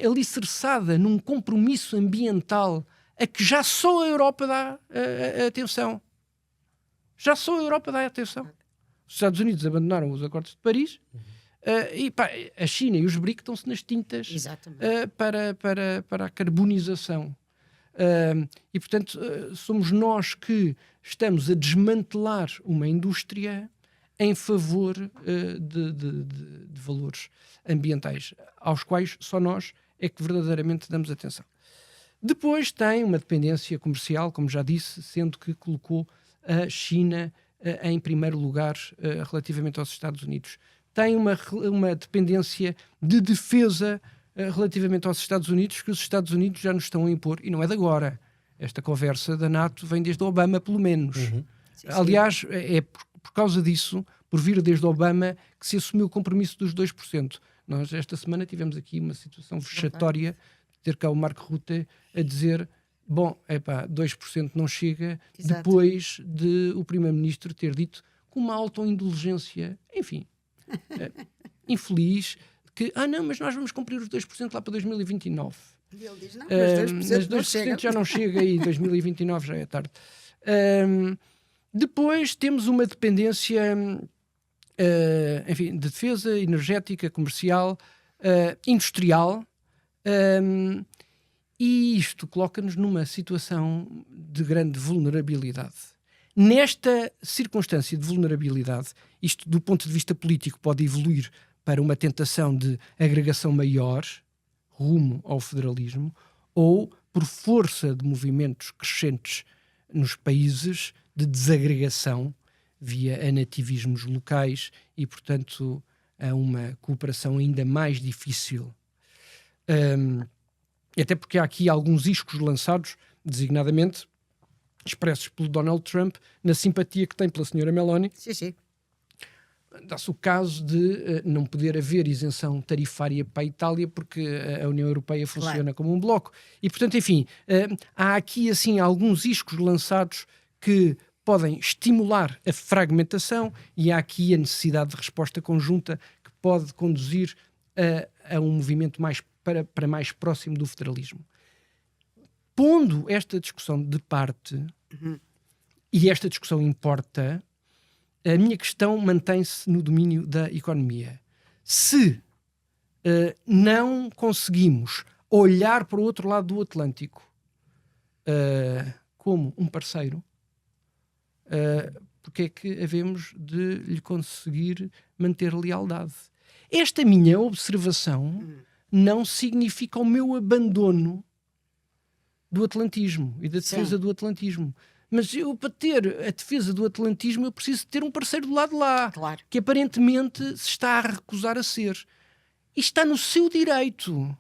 alicerçada num compromisso ambiental a que já só a Europa dá atenção. Já só a Europa dá atenção. Os Estados Unidos abandonaram os acordos de Paris e a China e os BRIC estão-se nas tintas para a carbonização. E, portanto, somos nós que estamos a desmantelar uma indústria em favor de valores ambientais, aos quais só nós é que verdadeiramente damos atenção. Depois tem uma dependência comercial, como já disse, sendo que colocou a China em primeiro lugar relativamente aos Estados Unidos. Tem uma dependência de defesa relativamente aos Estados Unidos, que os Estados Unidos já nos estão a impor, e não é de agora. Esta conversa da NATO vem desde Obama, pelo menos. Sim. Aliás, é por causa disso, por vir desde Obama, que se assumiu o compromisso dos 2%. Nós, esta semana, tivemos aqui uma situação vexatória de ter cá o Mark Rutte a dizer: bom, 2% não chega, Exato. depois de o Primeiro-Ministro ter dito com uma autoindulgência, enfim, infeliz, que, não, mas nós vamos cumprir os 2% lá para 2029. E ele diz, não, mas 2%, mas 2% já não chega e 2029 já é tarde. Depois temos uma dependência enfim, de defesa, energética, comercial, industrial, e isto coloca-nos numa situação de grande vulnerabilidade. Nesta circunstância de vulnerabilidade, isto do ponto de vista político pode evoluir para uma tentação de agregação maior rumo ao federalismo, ou por força de movimentos crescentes nos países de desagregação via anativismos locais e, portanto, a uma cooperação ainda mais difícil. Até porque há aqui alguns iscos lançados, designadamente expressos pelo Donald Trump, na simpatia que tem pela senhora Meloni. Sim. Dá-se o caso de não poder haver isenção tarifária para a Itália porque a União Europeia funciona como um bloco. E, portanto, enfim, há aqui assim alguns iscos lançados que podem estimular a fragmentação e há aqui a necessidade de resposta conjunta que pode conduzir a um movimento para mais próximo do federalismo. Pondo esta discussão de parte, e esta discussão importa, a minha questão mantém-se no domínio da economia. Se não conseguimos olhar para o outro lado do Atlântico como um parceiro, porque é que havemos de lhe conseguir manter lealdade? Esta minha observação não significa o meu abandono do atlantismo e da defesa do atlantismo. Mas eu, para ter a defesa do atlantismo, eu preciso ter um parceiro do lado de lá, Claro. que aparentemente se está a recusar a ser. E está no seu direito.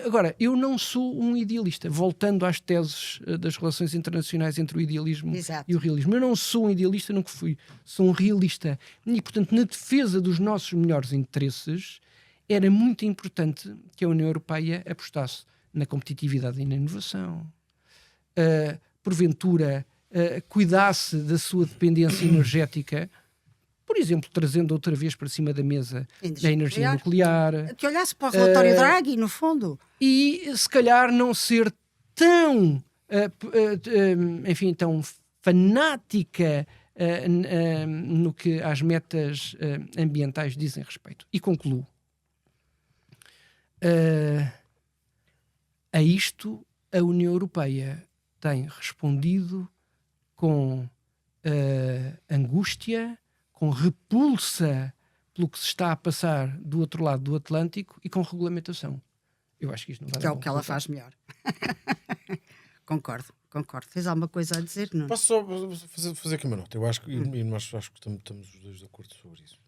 Agora, eu não sou um idealista. Voltando às teses das relações internacionais entre o idealismo Exato. e o realismo. Eu não sou um idealista, nunca fui. Sou um realista. E, portanto, na defesa dos nossos melhores interesses, era muito importante que a União Europeia apostasse na competitividade e na inovação. Porventura, cuidasse da sua dependência energética, por exemplo, trazendo outra vez para cima da mesa a energia nuclear. Que olhasse para o relatório Draghi, no fundo. E, se calhar, não ser tão, enfim, tão fanática no que às metas ambientais dizem respeito. E concluo. A isto, a União Europeia tem respondido com angústia, com repulsa pelo que se está a passar do outro lado do Atlântico e com regulamentação. Eu acho que isto não vai Que é dar o bom que ela resultado. faz melhor. Concordo. Fez alguma coisa a dizer, não? Posso só fazer aqui uma nota? Eu acho que, e nós acho que estamos os dois de acordo sobre isso.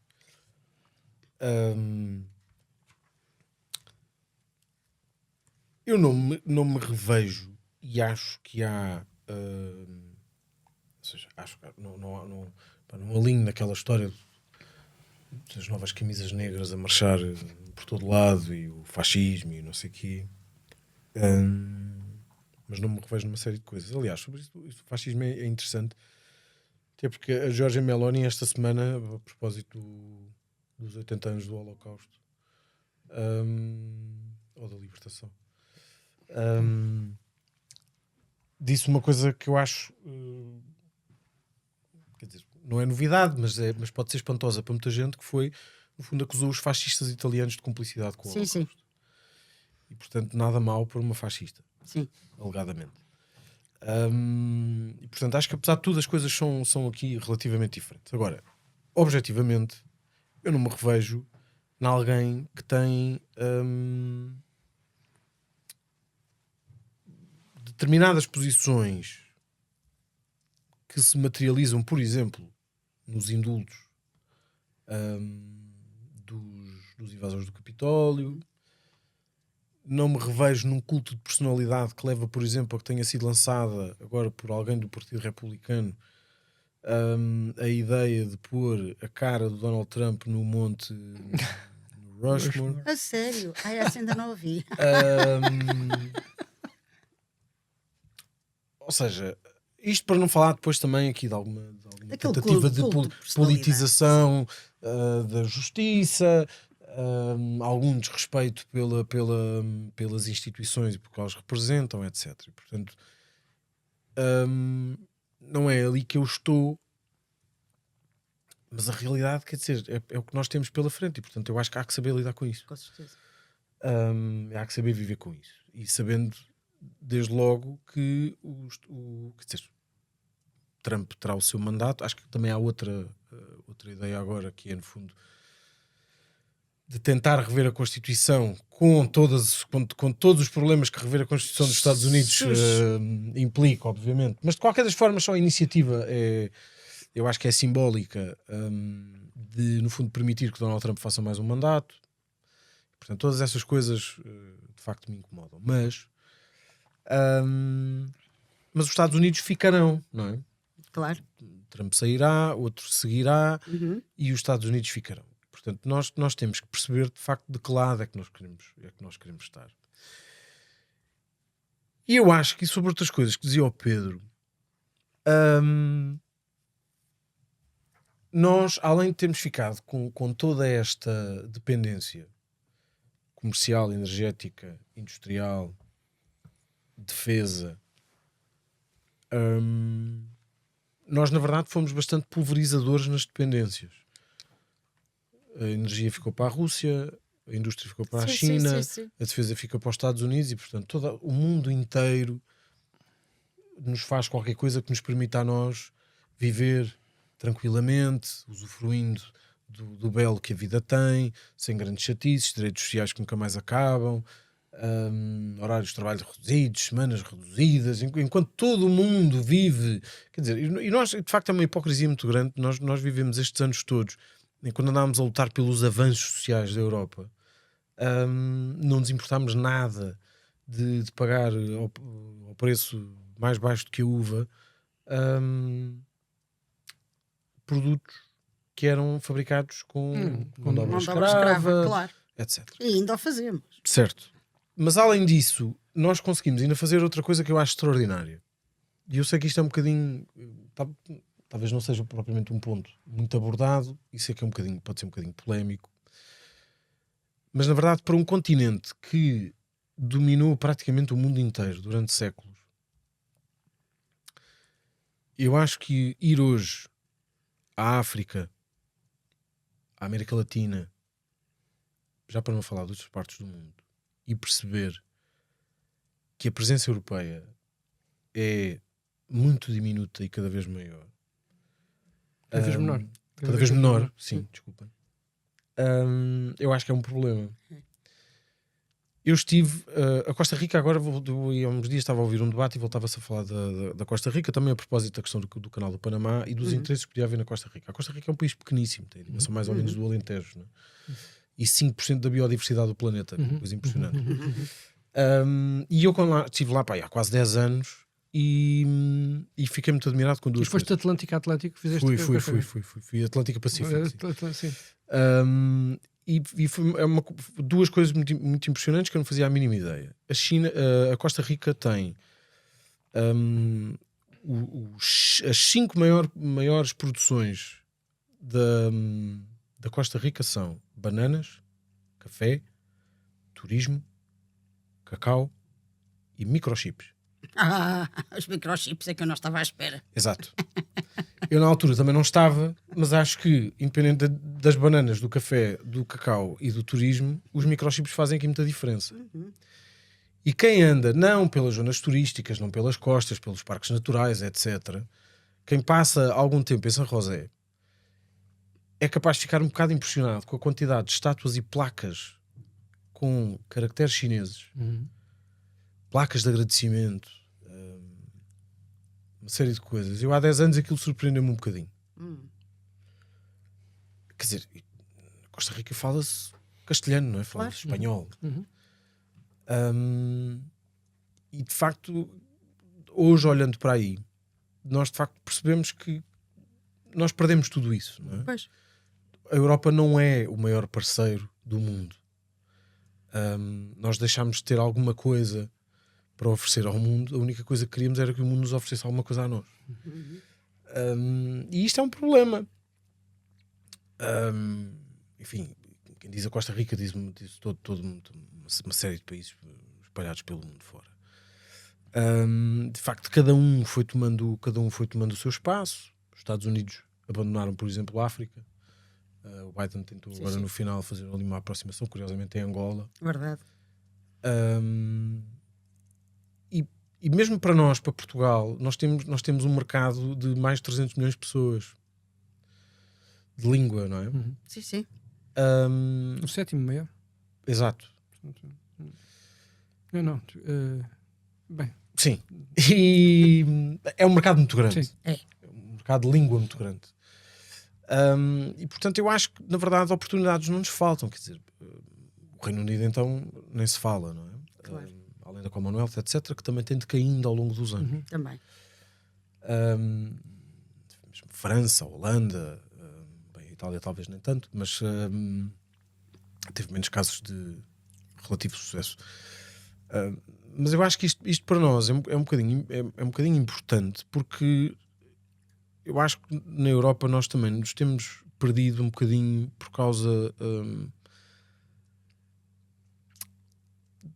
Eu não me revejo e acho que há. Ou seja, acho que não alinho naquela história das novas camisas negras a marchar por todo lado e o fascismo e não sei o quê. Mas não me revejo numa série de coisas. Aliás, sobre isso, o fascismo é interessante, até porque a Giorgia Meloni esta semana, a propósito dos 80 anos do Holocausto, ou da libertação, disse uma coisa que eu acho, quer dizer, não é novidade, mas pode ser espantosa para muita gente, que foi, no fundo, acusou os fascistas italianos de cumplicidade com o Holocausto. Sim. E, portanto, nada mal por uma fascista. Sim. Alegadamente. E, portanto, acho que apesar de tudo as coisas são aqui relativamente diferentes. Agora, objetivamente, eu não me revejo em alguém que tem determinadas posições que se materializam, por exemplo, nos indultos dos invasores do Capitólio. Não me revejo num culto de personalidade que leva, por exemplo, a que tenha sido lançada agora por alguém do Partido Republicano a ideia de pôr a cara do Donald Trump no monte no Rushmore. A sério? Essa ainda não ouvi. Ou seja, isto para não falar depois também aqui de alguma Aquele tentativa de culto de personalidade. politização da justiça, algum desrespeito pelas instituições e porque elas representam, etc. E, portanto, não é ali que eu estou, mas a realidade, quer dizer, é o que nós temos pela frente e, portanto, eu acho que há que saber lidar com isso. Com certeza. Há que saber viver com isso e sabendo desde logo que quer dizer, Trump terá o seu mandato. Acho que também há outra ideia agora, que é, no fundo, de tentar rever a Constituição com todos os problemas que rever a Constituição dos Estados Unidos implica, obviamente. Mas de qualquer das formas, só a iniciativa eu acho que é simbólica, de, no fundo, permitir que Donald Trump faça mais um mandato. Portanto, todas essas coisas de facto me incomodam. Mas os Estados Unidos ficarão, não é? Claro. Trump sairá, outro seguirá e os Estados Unidos ficarão. Portanto, nós temos que perceber de facto de que lado é que nós queremos estar. E eu acho que, sobre outras coisas que dizia o Pedro, nós, além de termos ficado com toda esta dependência comercial, energética, industrial, defesa, nós na verdade fomos bastante pulverizadores nas dependências. A energia ficou para a Rússia, a indústria ficou para a China, sim. a defesa fica para os Estados Unidos e, portanto, todo o mundo inteiro nos faz qualquer coisa que nos permita a nós viver tranquilamente, usufruindo do belo que a vida tem, sem grandes chatices, direitos sociais que nunca mais acabam, horários de trabalho reduzidos, semanas reduzidas, enquanto todo o mundo vive, quer dizer, e nós, de facto, é uma hipocrisia muito grande. Nós vivemos estes anos todos, quando andávamos a lutar pelos avanços sociais da Europa, não nos importámos nada de pagar ao preço mais baixo do que a uva produtos que eram fabricados com mão de obra Mão de obra escrava, escrava, claro. etc. E ainda o fazemos. Certo. Mas além disso, nós conseguimos ainda fazer outra coisa que eu acho extraordinária. E eu sei que isto é um bocadinho... Talvez não seja propriamente um ponto muito abordado, e sei que é pode ser um bocadinho polémico. Mas, na verdade, para um continente que dominou praticamente o mundo inteiro durante séculos, eu acho que ir hoje à África, à América Latina, já para não falar de outras partes do mundo, e perceber que a presença europeia é muito diminuta e cada vez maior. Cada vez menor. Cada vez menor, sim, desculpa. Eu acho que é um problema. Eu estive a Costa Rica agora, há uns dias estava a ouvir um debate e voltava-se a falar da Costa Rica, também a propósito da questão do canal do Panamá e dos interesses que podia haver na Costa Rica. A Costa Rica é um país pequeníssimo, tem a dimensão mais ou menos do Alentejo, não é? E 5% da biodiversidade do planeta, coisa impressionante. E eu estive lá há quase 10 anos e fiquei muito admirado com duas coisas. E foste Atlântico a Atlântico? Fui Atlântico Pacífico. Sim. E duas coisas muito, muito impressionantes que eu não fazia a mínima ideia. A Costa Rica tem as 5 maiores produções da Costa Rica são bananas, café, turismo, cacau e microchips. Os microchips é que eu não estava à espera. Exato. Eu na altura também não estava, mas acho que, independente das bananas, do café, do cacau e do turismo, os microchips fazem aqui muita diferença. E quem anda, não pelas zonas turísticas, não pelas costas, pelos parques naturais, etc., quem passa algum tempo em São José é capaz de ficar um bocado impressionado com a quantidade de estátuas e placas com caracteres chineses, placas de agradecimento, uma série de coisas. Eu há 10 anos aquilo surpreendeu-me um bocadinho. Quer dizer, Costa Rica fala-se castelhano, não é? Fala-se espanhol. E de facto, hoje olhando para aí, nós de facto percebemos que nós perdemos tudo isso, não é? Pois. A Europa não é o maior parceiro do mundo. Nós deixámos de ter alguma coisa para oferecer ao mundo. A única coisa que queríamos era que o mundo nos oferecesse alguma coisa a nós. E isto é um problema. Enfim, quem diz a Costa Rica diz todo uma série de países espalhados pelo mundo fora. De facto, cada um foi tomando o seu espaço. Os Estados Unidos abandonaram, por exemplo, a África. O Biden tentou agora no final fazer ali uma aproximação, curiosamente em Angola. Verdade. E mesmo para nós, para Portugal, nós temos um mercado de mais de 300 milhões de pessoas de língua, não é? Sim, sim. O 7º maior. Exato. Não. Bem. Sim. E é um mercado muito grande. Sim. É um mercado de língua muito grande. E portanto eu acho que na verdade oportunidades não nos faltam. Quer dizer, o Reino Unido então nem se fala, não é? Claro. Além da Commonwealth, etc., que também tem decaindo ao longo dos anos. Também. França, Holanda, bem, a Itália talvez nem tanto, mas teve menos casos de relativo sucesso. Mas eu acho que isto para nós é um bocadinho importante, porque eu acho que na Europa nós também nos temos perdido um bocadinho por causa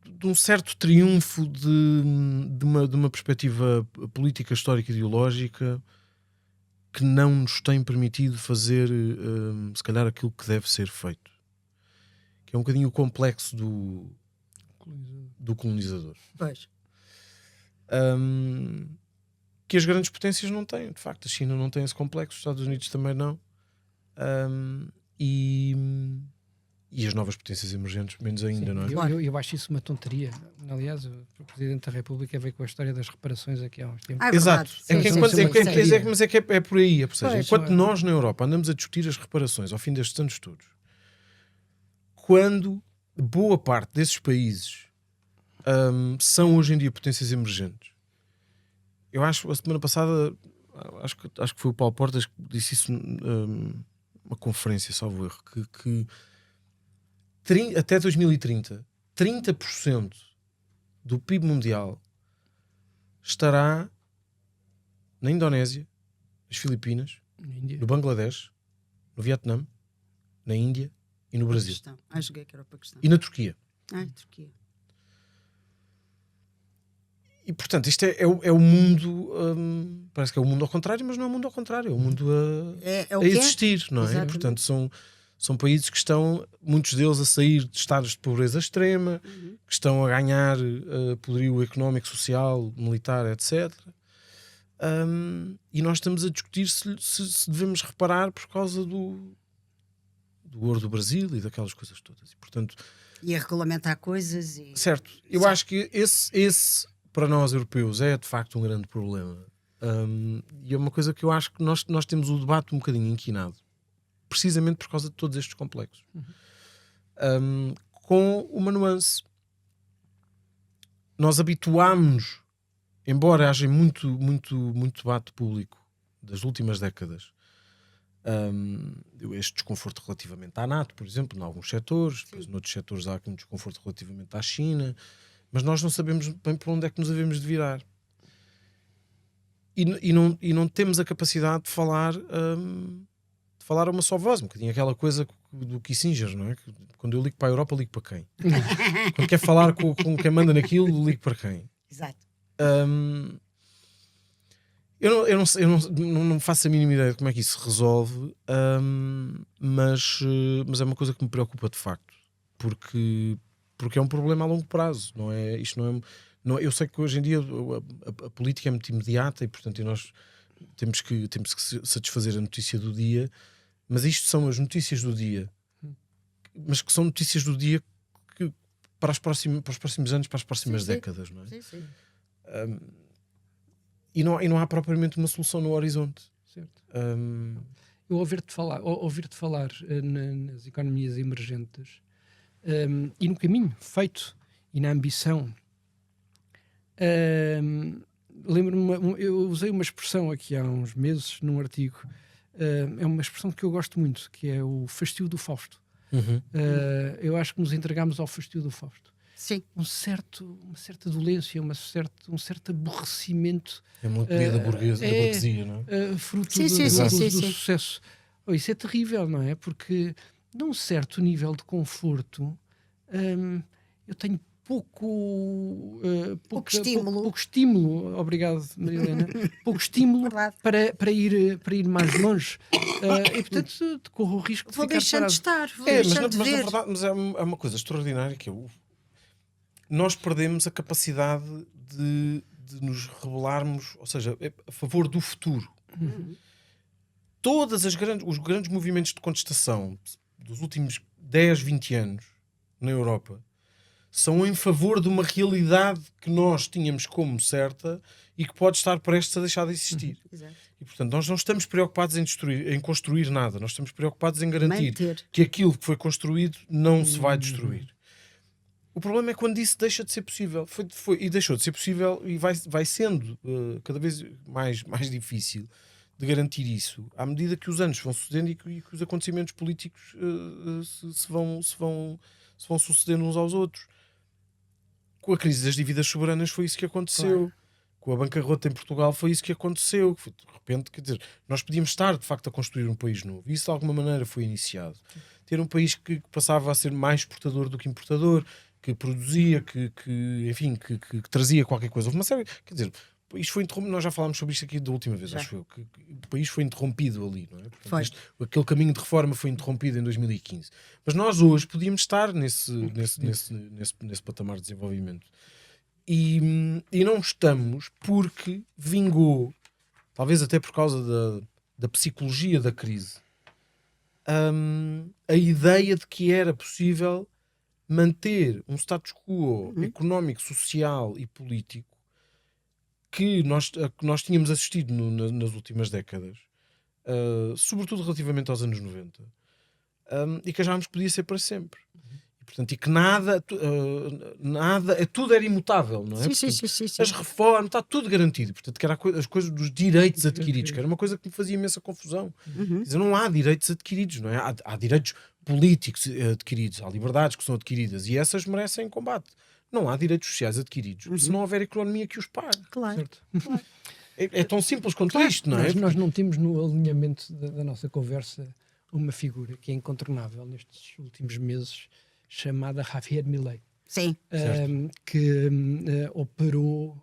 de um certo triunfo de uma perspectiva política, histórica e ideológica que não nos tem permitido fazer se calhar aquilo que deve ser feito, que é um bocadinho o complexo do colonizador. Pois. Que as grandes potências não têm, de facto. A China não tem esse complexo, os Estados Unidos também não, e as novas potências emergentes menos ainda. Sim, não é? Eu acho isso uma tonteria. Aliás, o Presidente da República veio com a história das reparações aqui há uns tempos. Exato. Mas é que é por aí. Ou seja, Pois, enquanto nós na Europa andamos a discutir as reparações ao fim destes anos todos, quando boa parte desses países são hoje em dia potências emergentes. Eu acho, a semana passada, acho que foi o Paulo Portas que disse isso numa conferência, salvo erro, que até 2030, 30% do PIB mundial estará na Indonésia, nas Filipinas, no Bangladesh, no Vietnã, na Índia e no Brasil. Joguei que era o Paquistão. E na Turquia. Turquia. E portanto, isto é o mundo, parece que é o mundo ao contrário, mas não é o mundo ao contrário, é o mundo a existir, não é? Exatamente. Portanto, são países que estão, muitos deles, a sair de estados de pobreza extrema, que estão a ganhar poderio económico, social, militar, etc. E nós estamos a discutir se devemos reparar por causa do ouro do Brasil e daquelas coisas todas. E, portanto, e a regulamentar coisas. Certo. Eu acho que esse para nós europeus é de facto um grande problema. E é uma coisa que eu acho que nós temos o debate um bocadinho inquinado, precisamente por causa de todos estes complexos. Com uma nuance. Nós habituámos, embora haja muito debate público das últimas décadas, este desconforto relativamente à NATO, por exemplo, em alguns setores, depois noutros setores há aqui um desconforto relativamente à China, mas nós não sabemos bem por onde é que nos havemos de virar. E não temos a capacidade de falar a uma só voz, um bocadinho aquela coisa do Kissinger, não é? Quando eu ligo para a Europa, ligo para quem? Quando quer falar com quem manda naquilo, ligo para quem? Exato. Eu não faço a mínima ideia de como é que isso se resolve, mas é uma coisa que me preocupa de facto, porque é um problema a longo prazo, não é? Isto não é, eu sei que hoje em dia a política é muito imediata e portanto nós temos que satisfazer a notícia do dia, mas isto são as notícias do dia, mas que são notícias do dia que para os próximos anos, para as próximas décadas, não é? Sim. E não há propriamente uma solução no horizonte. Certo. Eu ouvir-te falar nas economias emergentes e no caminho feito e na ambição, lembro-me, eu usei uma expressão aqui há uns meses num artigo, é uma expressão que eu gosto muito, que é o fastio do Fausto. Eu acho que nos entregámos ao fastio do Fausto. Sim. Uma certa dolência, um certo aborrecimento. É uma comida da burguesia, não é? Fruto Sim, do sim. sucesso. Isso é terrível, não é? Porque num certo nível de conforto eu tenho pouco estímulo, obrigado Maria Helena, pouco estímulo para ir mais longe, e portanto corro o risco de vou ficar deixando parado. de estar, vou deixando de ver. Mas é uma coisa extraordinária que nós perdemos a capacidade de nos rebelarmos, ou seja, a favor do futuro. Todos os grandes movimentos de contestação dos últimos 10, 20 anos na Europa são em favor de uma realidade que nós tínhamos como certa e que pode estar prestes a deixar de existir. Exato. E portanto nós não estamos preocupados em construir nada, nós estamos preocupados em garantir Manter. que aquilo que foi construído não se vai destruir. O problema é quando isso deixa de ser possível. E deixou de ser possível e vai sendo cada vez mais difícil de garantir isso à medida que os anos vão sucedendo e que os acontecimentos políticos se vão sucedendo uns aos outros. Com a crise das dívidas soberanas foi isso que aconteceu. Claro. Com a bancarrota em Portugal foi isso que aconteceu. De repente, quer dizer, nós podíamos estar de facto a construir um país novo. E isso de alguma maneira foi iniciado. Ter um país que passava a ser mais exportador do que importador, que produzia, que trazia qualquer coisa. Houve uma série, quer dizer, isto foi interrompido, nós já falámos sobre isto aqui da última vez, acho eu, que o país foi interrompido ali, não é? Portanto, aquele caminho de reforma foi interrompido em 2015. Mas nós hoje podíamos estar nesse patamar de desenvolvimento. E não estamos porque vingou, talvez até por causa da psicologia da crise, a ideia de que era possível manter um status quo económico, social e político que nós tínhamos assistido nas últimas décadas, sobretudo relativamente aos anos 90, e que achávamos que podia ser para sempre. E, Portanto, e que nada, tudo era imutável, não é? Sim, Portanto, sim, sim, sim. as reformas, está tudo garantido. Portanto, que era as coisas dos direitos adquiridos, que era uma coisa que me fazia imensa confusão. Quer dizer, não há direitos adquiridos, não é? Há direitos políticos adquiridos, há liberdades que são adquiridas e essas merecem combate. Não há direitos sociais adquiridos se não houver economia que os pague. Claro. Certo. É tão simples quanto isto, não é? Nós não temos no alinhamento da nossa conversa uma figura que é incontornável nestes últimos meses, chamada Javier Milei, Sim. que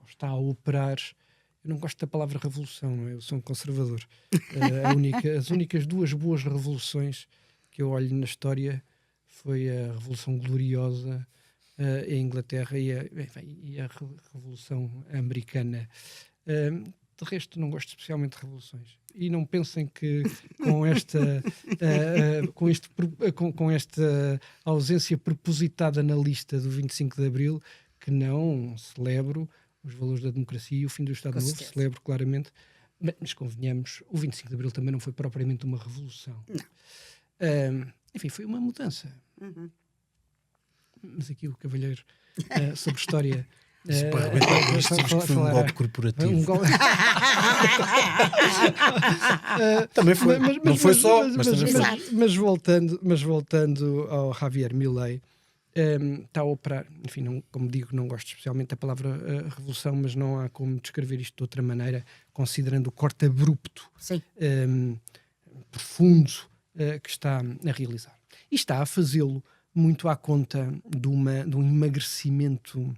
está a operar. Eu não gosto da palavra revolução, não é? Eu sou um conservador. As únicas duas boas revoluções que eu olho na história foi a Revolução Gloriosa em Inglaterra e a Revolução Americana. De resto, não gosto especialmente de revoluções. E não pensem que com esta ausência propositada na lista do 25 de Abril, que não celebro os valores da democracia e o fim do Estado Novo, celebro claramente. Mas convenhamos, o 25 de Abril também não foi propriamente uma revolução. Não. Enfim, foi uma mudança. Mas aqui o cavalheiro sobre história... Para arrebentar com isto, que foi um golpe corporativo. Também foi. Não foi só, mas também foi. Mas voltando ao Javier Milei, está a operar, enfim, como digo, não gosto especialmente da palavra revolução, mas não há como descrever isto de outra maneira, considerando o corte abrupto, profundo, que está a realizar. E está a fazê-lo muito à conta de um emagrecimento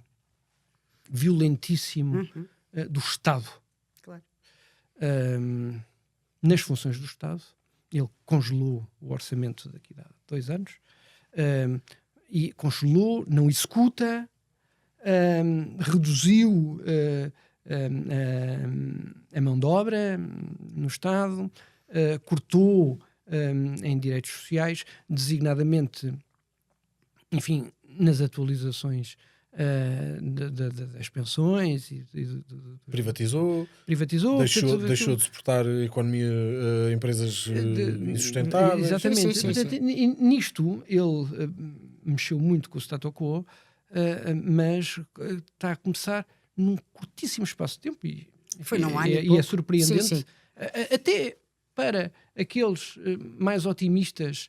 violentíssimo do Estado. Claro. Nas funções do Estado. Ele congelou o orçamento daqui a 2 anos e congelou, não executa, reduziu a mão de obra no Estado, cortou em direitos sociais, designadamente, enfim, nas atualizações das pensões privatizou, deixou de suportar a economia, empresas insustentáveis. Exatamente. Sim. Portanto, nisto ele mexeu muito com o status quo, mas está a começar num curtíssimo espaço de tempo e é surpreendente. Sim. Até para aqueles mais otimistas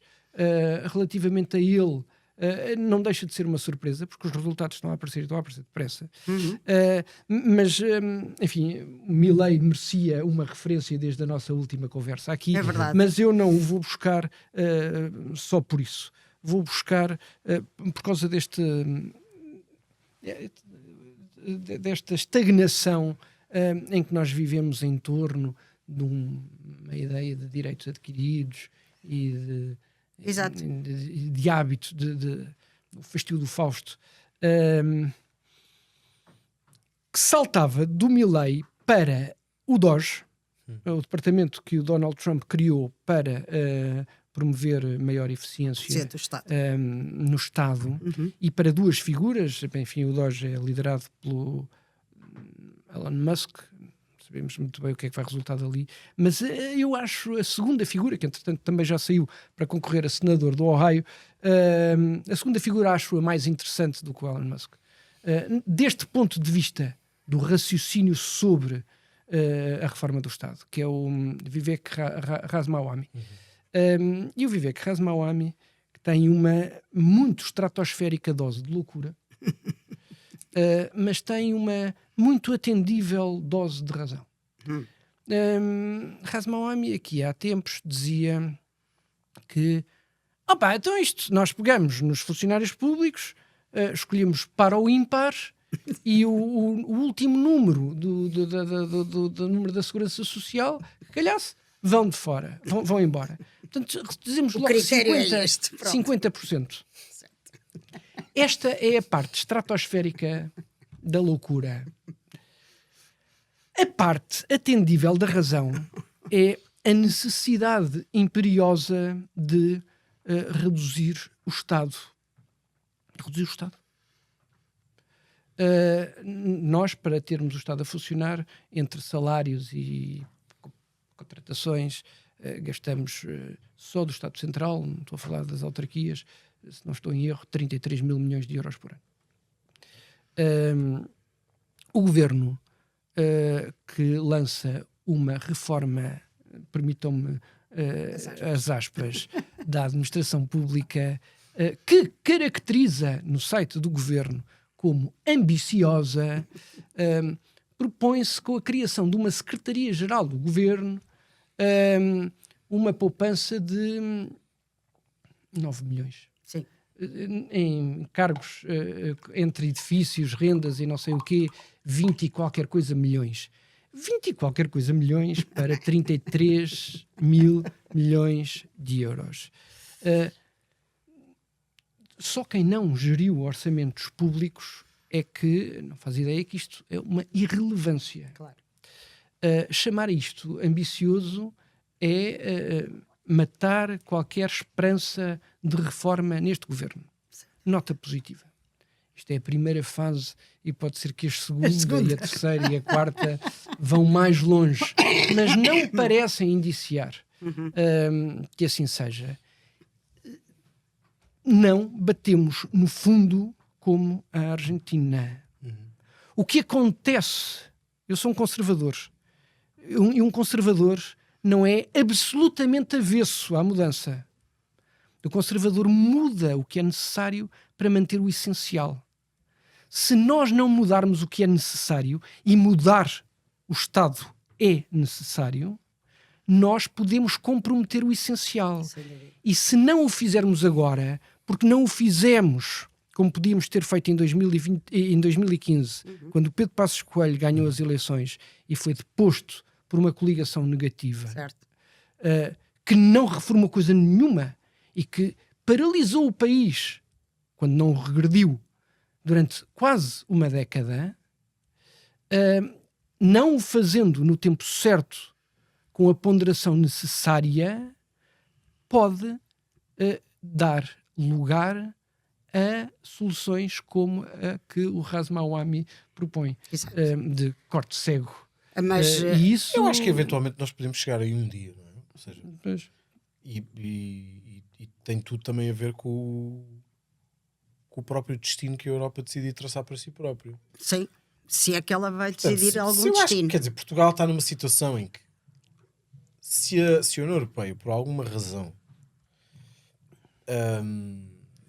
relativamente a ele, não deixa de ser uma surpresa, porque os resultados estão a aparecer depressa. Mas, enfim, Milei merecia uma referência desde a nossa última conversa aqui. É verdade. Mas eu não o vou buscar só por isso. Vou buscar por causa desta estagnação em que nós vivemos em torno de uma ideia de direitos adquiridos e de hábito, do fastio do Fausto, que saltava do Milei para o DOGE, o departamento que o Donald Trump criou para promover maior eficiência no Estado, e para duas figuras. Enfim, o DOGE é liderado pelo Elon Musk, sabemos muito bem o que é que vai resultar dali, mas eu acho a segunda figura, que entretanto também já saiu para concorrer a senador do Ohio, a segunda figura acho a mais interessante do que o Elon Musk. Deste ponto de vista do raciocínio sobre a reforma do Estado, que é o Vivek Ramaswamy. E o Vivek Ramaswamy, que tem uma muito estratosférica dose de loucura, mas tem uma muito atendível dose de razão. Ramaswamy aqui há tempos dizia que então isto, nós pegamos nos funcionários públicos, escolhemos para o ímpar e o último número do número da Segurança Social, que calhasse, vão de fora, vão embora. Portanto, dizemos logo 50%. Esta é a parte estratosférica da loucura. A parte atendível da razão é a necessidade imperiosa de reduzir o Estado. Nós, para termos o Estado a funcionar, entre salários e contratações, gastamos só do Estado Central, não estou a falar das autarquias, se não estou em erro, 33 mil milhões de euros por ano. O governo que lança uma reforma, permitam-me as aspas, da administração pública, que caracteriza no site do governo como ambiciosa, propõe-se com a criação de uma Secretaria-Geral do Governo uma poupança de 9 milhões. Sim. Em cargos entre edifícios, rendas e não sei o quê, 20 e qualquer coisa milhões. 20 e qualquer coisa milhões para 33 mil milhões de euros. Só quem não geriu orçamentos públicos é que não faz ideia que isto é uma irrelevância. Claro. Chamar isto ambicioso é matar qualquer esperança de reforma neste governo. Nota positiva. Isto é a primeira fase e pode ser que a segunda e a terceira e a quarta vão mais longe, mas não parecem indiciar que assim seja. Não batemos no fundo como a Argentina. O que acontece? Eu sou um conservador. E um conservador não é absolutamente avesso à mudança. O conservador muda o que é necessário para manter o essencial. Se nós não mudarmos o que é necessário, e mudar o Estado é necessário, nós podemos comprometer o essencial. E se não o fizermos agora, porque não o fizemos como podíamos ter feito em 2015, quando o Pedro Passos Coelho ganhou as eleições e foi deposto por uma coligação negativa, que não reformou coisa nenhuma e que paralisou o país quando não regrediu durante quase uma década, não o fazendo no tempo certo, com a ponderação necessária, pode dar lugar a soluções como a que o Razmawami propõe, de corte cego. Mas E isso... Eu acho que eventualmente nós podemos chegar aí um dia, não é? Ou seja, e tem tudo também a ver com o próprio destino que a Europa decide traçar para si próprio. sim, se é que ela vai decidir Portanto, algum eu acho destino. que, quer dizer, Portugal está numa situação em que se a União Europeia, por alguma razão,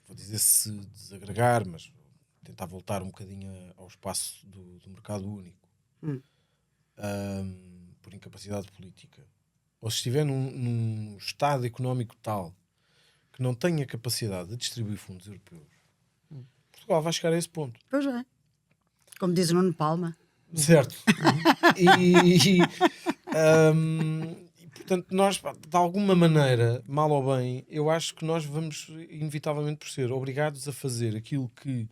vou dizer se desagregar, mas tentar voltar um bocadinho ao espaço do mercado único, por incapacidade política, ou se estiver num estado económico tal que não tenha capacidade de distribuir fundos europeus, Portugal vai chegar a esse ponto. Pois é. Como diz o Nuno Palma. Certo. E portanto, nós, de alguma maneira, mal ou bem, eu acho que nós vamos, inevitavelmente, por ser obrigados a fazer aquilo que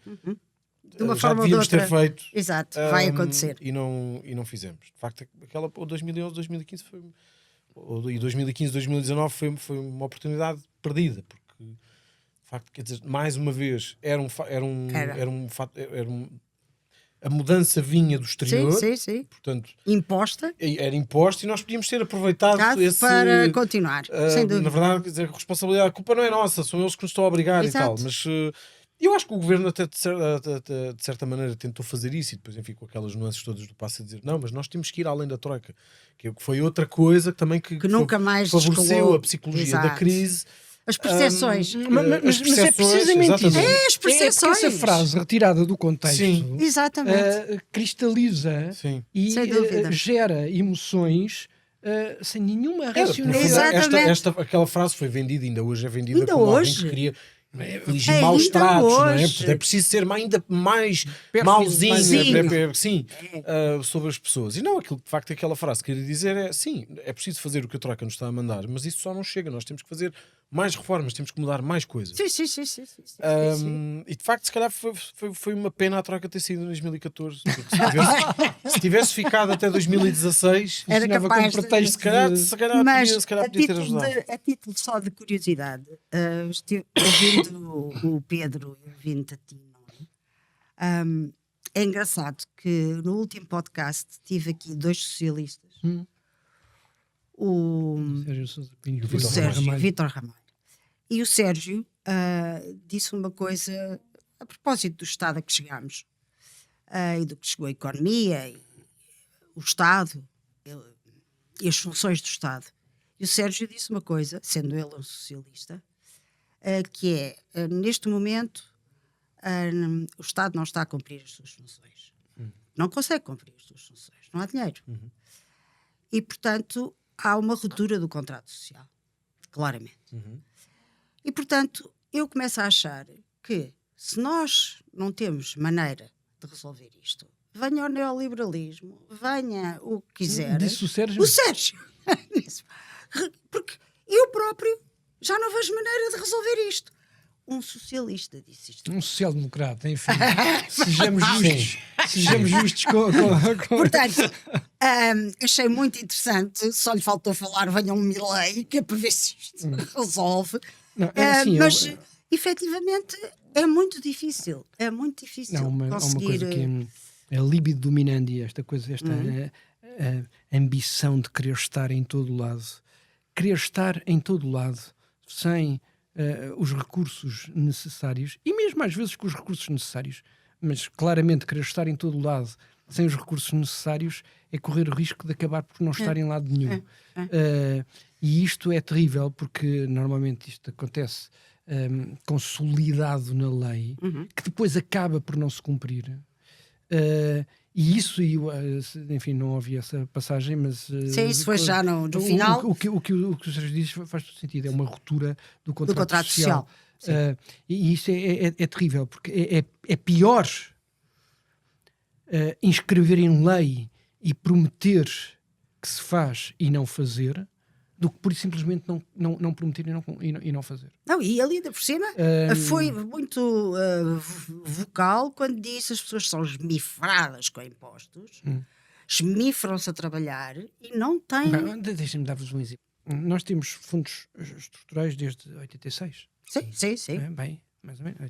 De uma já forma ou de devíamos ter outra. feito. Exato, vai acontecer. E não fizemos. De facto, aquela 2011, 2015 foi, e 2015, 2019 foi uma oportunidade perdida, porque de facto, quer dizer, mais uma vez a mudança vinha do exterior, Sim. portanto, Imposta era imposto e nós podíamos ter aproveitado esse para continuar. Sem dúvida. na verdade, quer dizer, a responsabilidade, a culpa não é nossa, são eles que nos estão a obrigar. Exato. E tal, mas eu acho que o governo até de certa maneira tentou fazer isso e depois, enfim, com aquelas nuances todas do passo a dizer, não, mas nós temos que ir além da troika, que foi outra coisa também que nunca mais favoreceu descolou. a psicologia Exato. da crise. As percepções. Mas é precisamente isso. As percepções. Essa frase retirada do contexto Sim. Exatamente. cristaliza Sim. e Sem dúvida. gera emoções sem nenhuma racionalidade. Exatamente. Aquela frase foi vendida, ainda hoje é vendida Ainda como hoje. alguém que queria dirigir Ainda maus tratos, não é? hoje. Porque é preciso ser ainda mais Pérfido, mauzinho, mauzinho. sobre as pessoas. E não, aquilo de facto aquela frase que queria dizer é sim, é preciso fazer o que a Troika nos está a mandar, mas isso só não chega, nós temos que fazer mais reformas, temos que mudar mais coisas. Sim. E de facto, se calhar foi uma pena a Troika ter sido em 2014, porque se tivesse ficado até 2016, Era funcionava capaz como pretexto se calhar, Mas podia ter ajudado. a título só de curiosidade, ouvindo o Pedro e ouvindo a ti, é engraçado que no último podcast tive aqui dois socialistas, o Sérgio Sousa Pinho, Sérgio Vítor Ramalho E o Sérgio disse uma coisa a propósito do estado a que chegámos e do que chegou a economia, e o Estado e as funções do Estado. E o Sérgio disse uma coisa, sendo ele um socialista, que é, neste momento, o Estado não está a cumprir as suas funções. Não consegue cumprir as suas funções. Não há dinheiro. E, portanto, há uma ruptura do contrato social. Claramente. E, portanto, eu começo a achar que, se nós não temos maneira de resolver isto, venha o neoliberalismo, venha o que quiser. Disse o Sérgio? O Sérgio. Porque eu próprio já não vejo maneira de resolver isto. Um socialista disse isto. Um social-democrata, enfim. Sejamos justos. Sejamos justos com... Portanto, achei muito interessante. Só lhe faltou falar, venha um Milei, que é para ver se isto resolve. Não, assim, mas, efetivamente, é muito difícil. É muito difícil há uma conseguir... coisa que é a libido dominandi, esta coisa, esta ambição de querer estar em todo lado. Querer estar em todo lado, sem os recursos necessários, e mesmo às vezes com os recursos necessários, mas claramente querer estar em todo lado sem os recursos necessários é correr o risco de acabar por não estar em lado nenhum. E isto é terrível, porque normalmente isto acontece consolidado na lei, que depois acaba por não se cumprir. E isso, enfim, não ouvi essa passagem, mas... Sim, isso foi já no final. O que o Sérgio diz faz todo sentido, é uma ruptura do contrato social. E isso é terrível, porque é pior inscrever em lei e prometer que se faz e não fazer, do que por simplesmente não prometer e não fazer. Não, e ali por cima foi muito vocal quando disse as pessoas são esmifradas com impostos, esmifram-se a trabalhar e não têm... Deixem-me dar-vos um exemplo. Nós temos fundos estruturais desde 86. Sim. Bem, mais ou menos.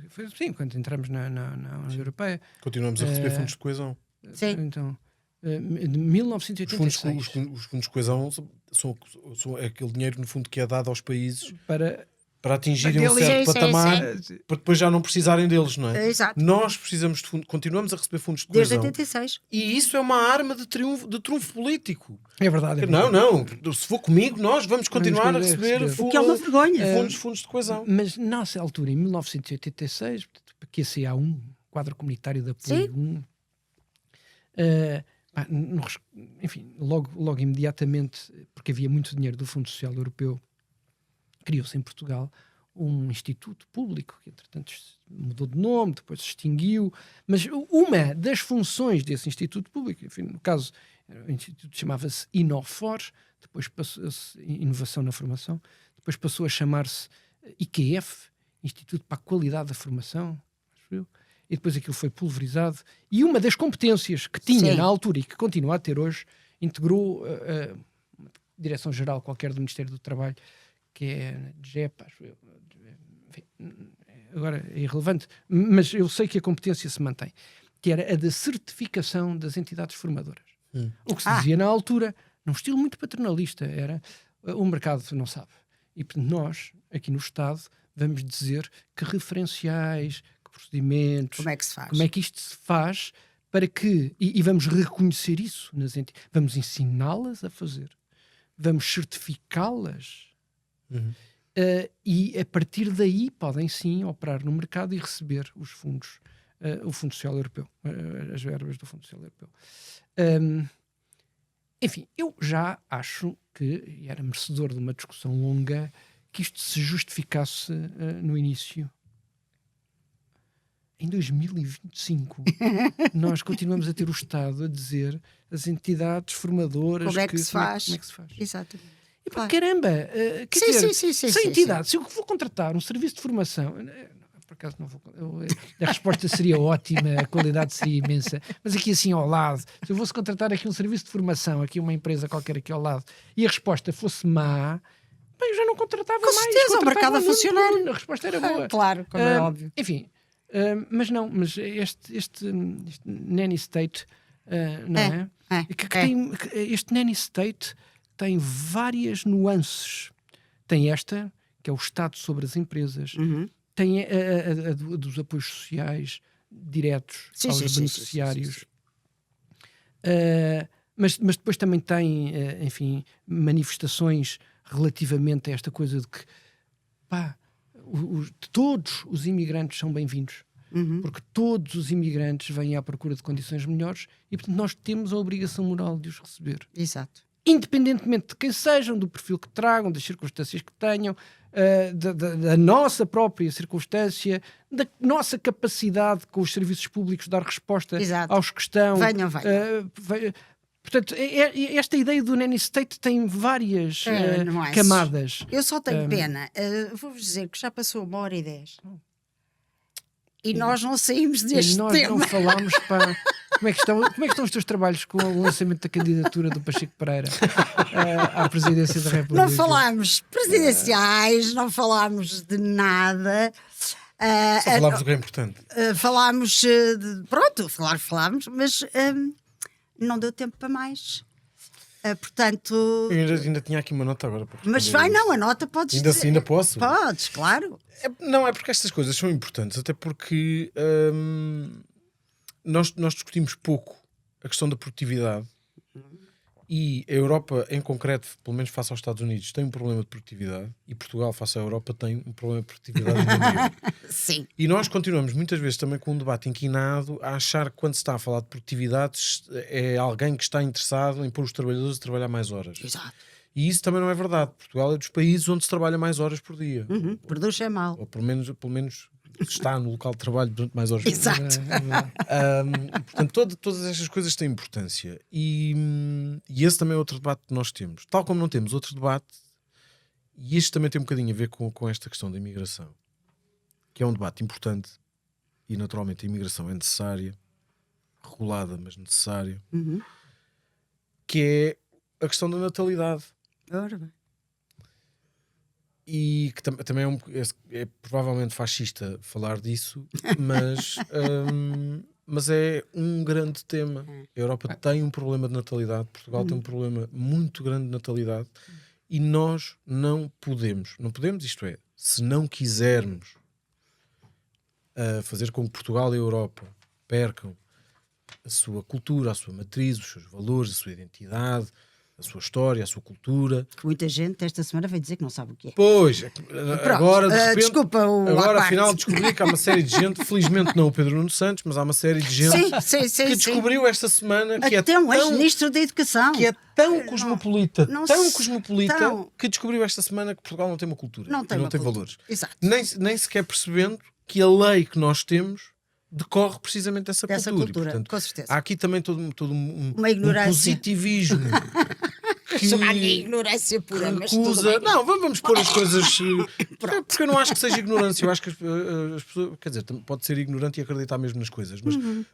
Foi assim, quando entramos na União Europeia. Continuamos a receber fundos de coesão. Sim. Então, de 1986. Os fundos de coesão são aquele dinheiro, no fundo, que é dado aos países para atingirem um certo patamar, para depois já não precisarem deles, não é? Exato. Nós precisamos de fundos, continuamos a receber fundos de coesão. Desde 86. E isso é uma arma de trunfo político. É verdade. Não, se for comigo, nós vamos continuar a receber o que é uma vergonha. fundos de coesão. Mas nessa altura, em 1986, para que esse há quadro comunitário de apoio, enfim, logo imediatamente, porque havia muito dinheiro do Fundo Social Europeu, criou-se em Portugal um instituto público, que entretanto mudou de nome, depois se extinguiu, mas uma das funções desse instituto público, enfim, no caso, o instituto chamava-se Inofor, depois passou-se Inovação na Formação, depois passou a chamar-se IQF, Instituto para a Qualidade da Formação, acho eu, e depois aquilo foi pulverizado, e uma das competências que tinha na altura e que continua a ter hoje, integrou uma direção-geral qualquer do Ministério do Trabalho, que é DGEP, acho eu. Enfim, agora é irrelevante, mas eu sei que a competência se mantém, que era a da certificação das entidades formadoras. O que se dizia na altura, num estilo muito paternalista, era o mercado não sabe. E nós, aqui no Estado, vamos dizer que referenciais, que procedimentos, como é que se faz? Como é que isto se faz para que, e vamos reconhecer isso nas entidades, vamos ensiná-las a fazer, vamos certificá-las. E a partir daí podem sim operar no mercado e receber os fundos, o Fundo Social Europeu, as verbas do Fundo Social Europeu. Enfim, eu já acho que, e era merecedor de uma discussão longa, que isto se justificasse no início. Em 2025 nós continuamos a ter o Estado a dizer as entidades formadoras como é que se faz. Exatamente. E Claro. caramba, se a entidade, se eu vou contratar um serviço de formação, por acaso não vou, a resposta seria ótima, a qualidade seria imensa, mas aqui assim ao lado, se eu fosse contratar aqui um serviço de formação, aqui uma empresa qualquer aqui ao lado, e a resposta fosse má, bem, eu já não contratava mais. Com certeza, o mercado a funcionar. A resposta era boa. Claro, como é óbvio. Enfim, mas este nanny state, não é? Este nanny state tem várias nuances. Tem esta, que é o Estado sobre as empresas, tem dos apoios sociais diretos aos beneficiários. Mas depois também tem, enfim, manifestações relativamente a esta coisa de que todos os imigrantes são bem-vindos. Porque todos os imigrantes vêm à procura de condições melhores e, portanto, nós temos a obrigação moral de os receber. Exato. Independentemente de quem sejam, do perfil que tragam, das circunstâncias que tenham, da nossa própria circunstância, da nossa capacidade com os serviços públicos de dar resposta aos que estão. Venham. Portanto, esta ideia do nanny state tem várias camadas. Eu só tenho pena. Vou-vos dizer que já passou 1h10. E nós não saímos deste tema. E nós não falámos para... Como é que estão os teus trabalhos com o lançamento da candidatura do Pacheco Pereira à presidência da República? Não falámos presidenciais, não falámos de nada. Só falámos do que é importante. Falámos, falámos, mas não deu tempo para mais. Portanto... Eu ainda tinha aqui uma nota agora para responder. Mas a nota podes dizer. Ainda posso? Podes, claro. Não, é porque estas coisas são importantes, até porque nós discutimos pouco a questão da produtividade e a Europa, em concreto, pelo menos face aos Estados Unidos, tem um problema de produtividade e Portugal, face à Europa, tem um problema de produtividade no Sim. E nós continuamos muitas vezes também com um debate inquinado a achar que quando se está a falar de produtividade é alguém que está interessado em pôr os trabalhadores a trabalhar mais horas. Exato. E isso também não é verdade. Portugal é dos países onde se trabalha mais horas por dia. Produz é mal. Ou pelo menos está no local de trabalho durante mais horas por dia. Exato. Portanto, todas estas coisas têm importância. E esse também é outro debate que nós temos. Tal como não temos outro debate, e este também tem um bocadinho a ver com esta questão da imigração, que é um debate importante, e naturalmente a imigração é necessária, regulada, mas necessária, que é a questão da natalidade. Ora bem. E que também é provavelmente fascista falar disso, mas é um grande tema. A Europa tem um problema de natalidade, Portugal tem um problema muito grande de natalidade e nós não podemos, isto é, se não quisermos fazer com que Portugal e a Europa percam a sua cultura, a sua matriz, os seus valores, a sua identidade, a sua história, a sua cultura. Que muita gente esta semana veio dizer que não sabe o que é. Pois, agora de repente, desculpa agora afinal descobri que há uma série de gente, felizmente não o Pedro Nuno Santos, mas há uma série de gente que descobriu esta semana que até um ex-ministro da Educação que é tão cosmopolita, que descobriu esta semana que Portugal não tem uma cultura, não tem valores. Exato. Nem sequer percebendo que a lei que nós temos decorre precisamente dessa cultura. Portanto, com certeza. Há aqui também todo uma ignorância. Um positivismo. Chamar de ignorância pura, mas tudo bem. Não, vamos pôr as coisas. Porque eu não acho que seja ignorância. Eu acho que as pessoas. Quer dizer, pode ser ignorante e acreditar mesmo nas coisas.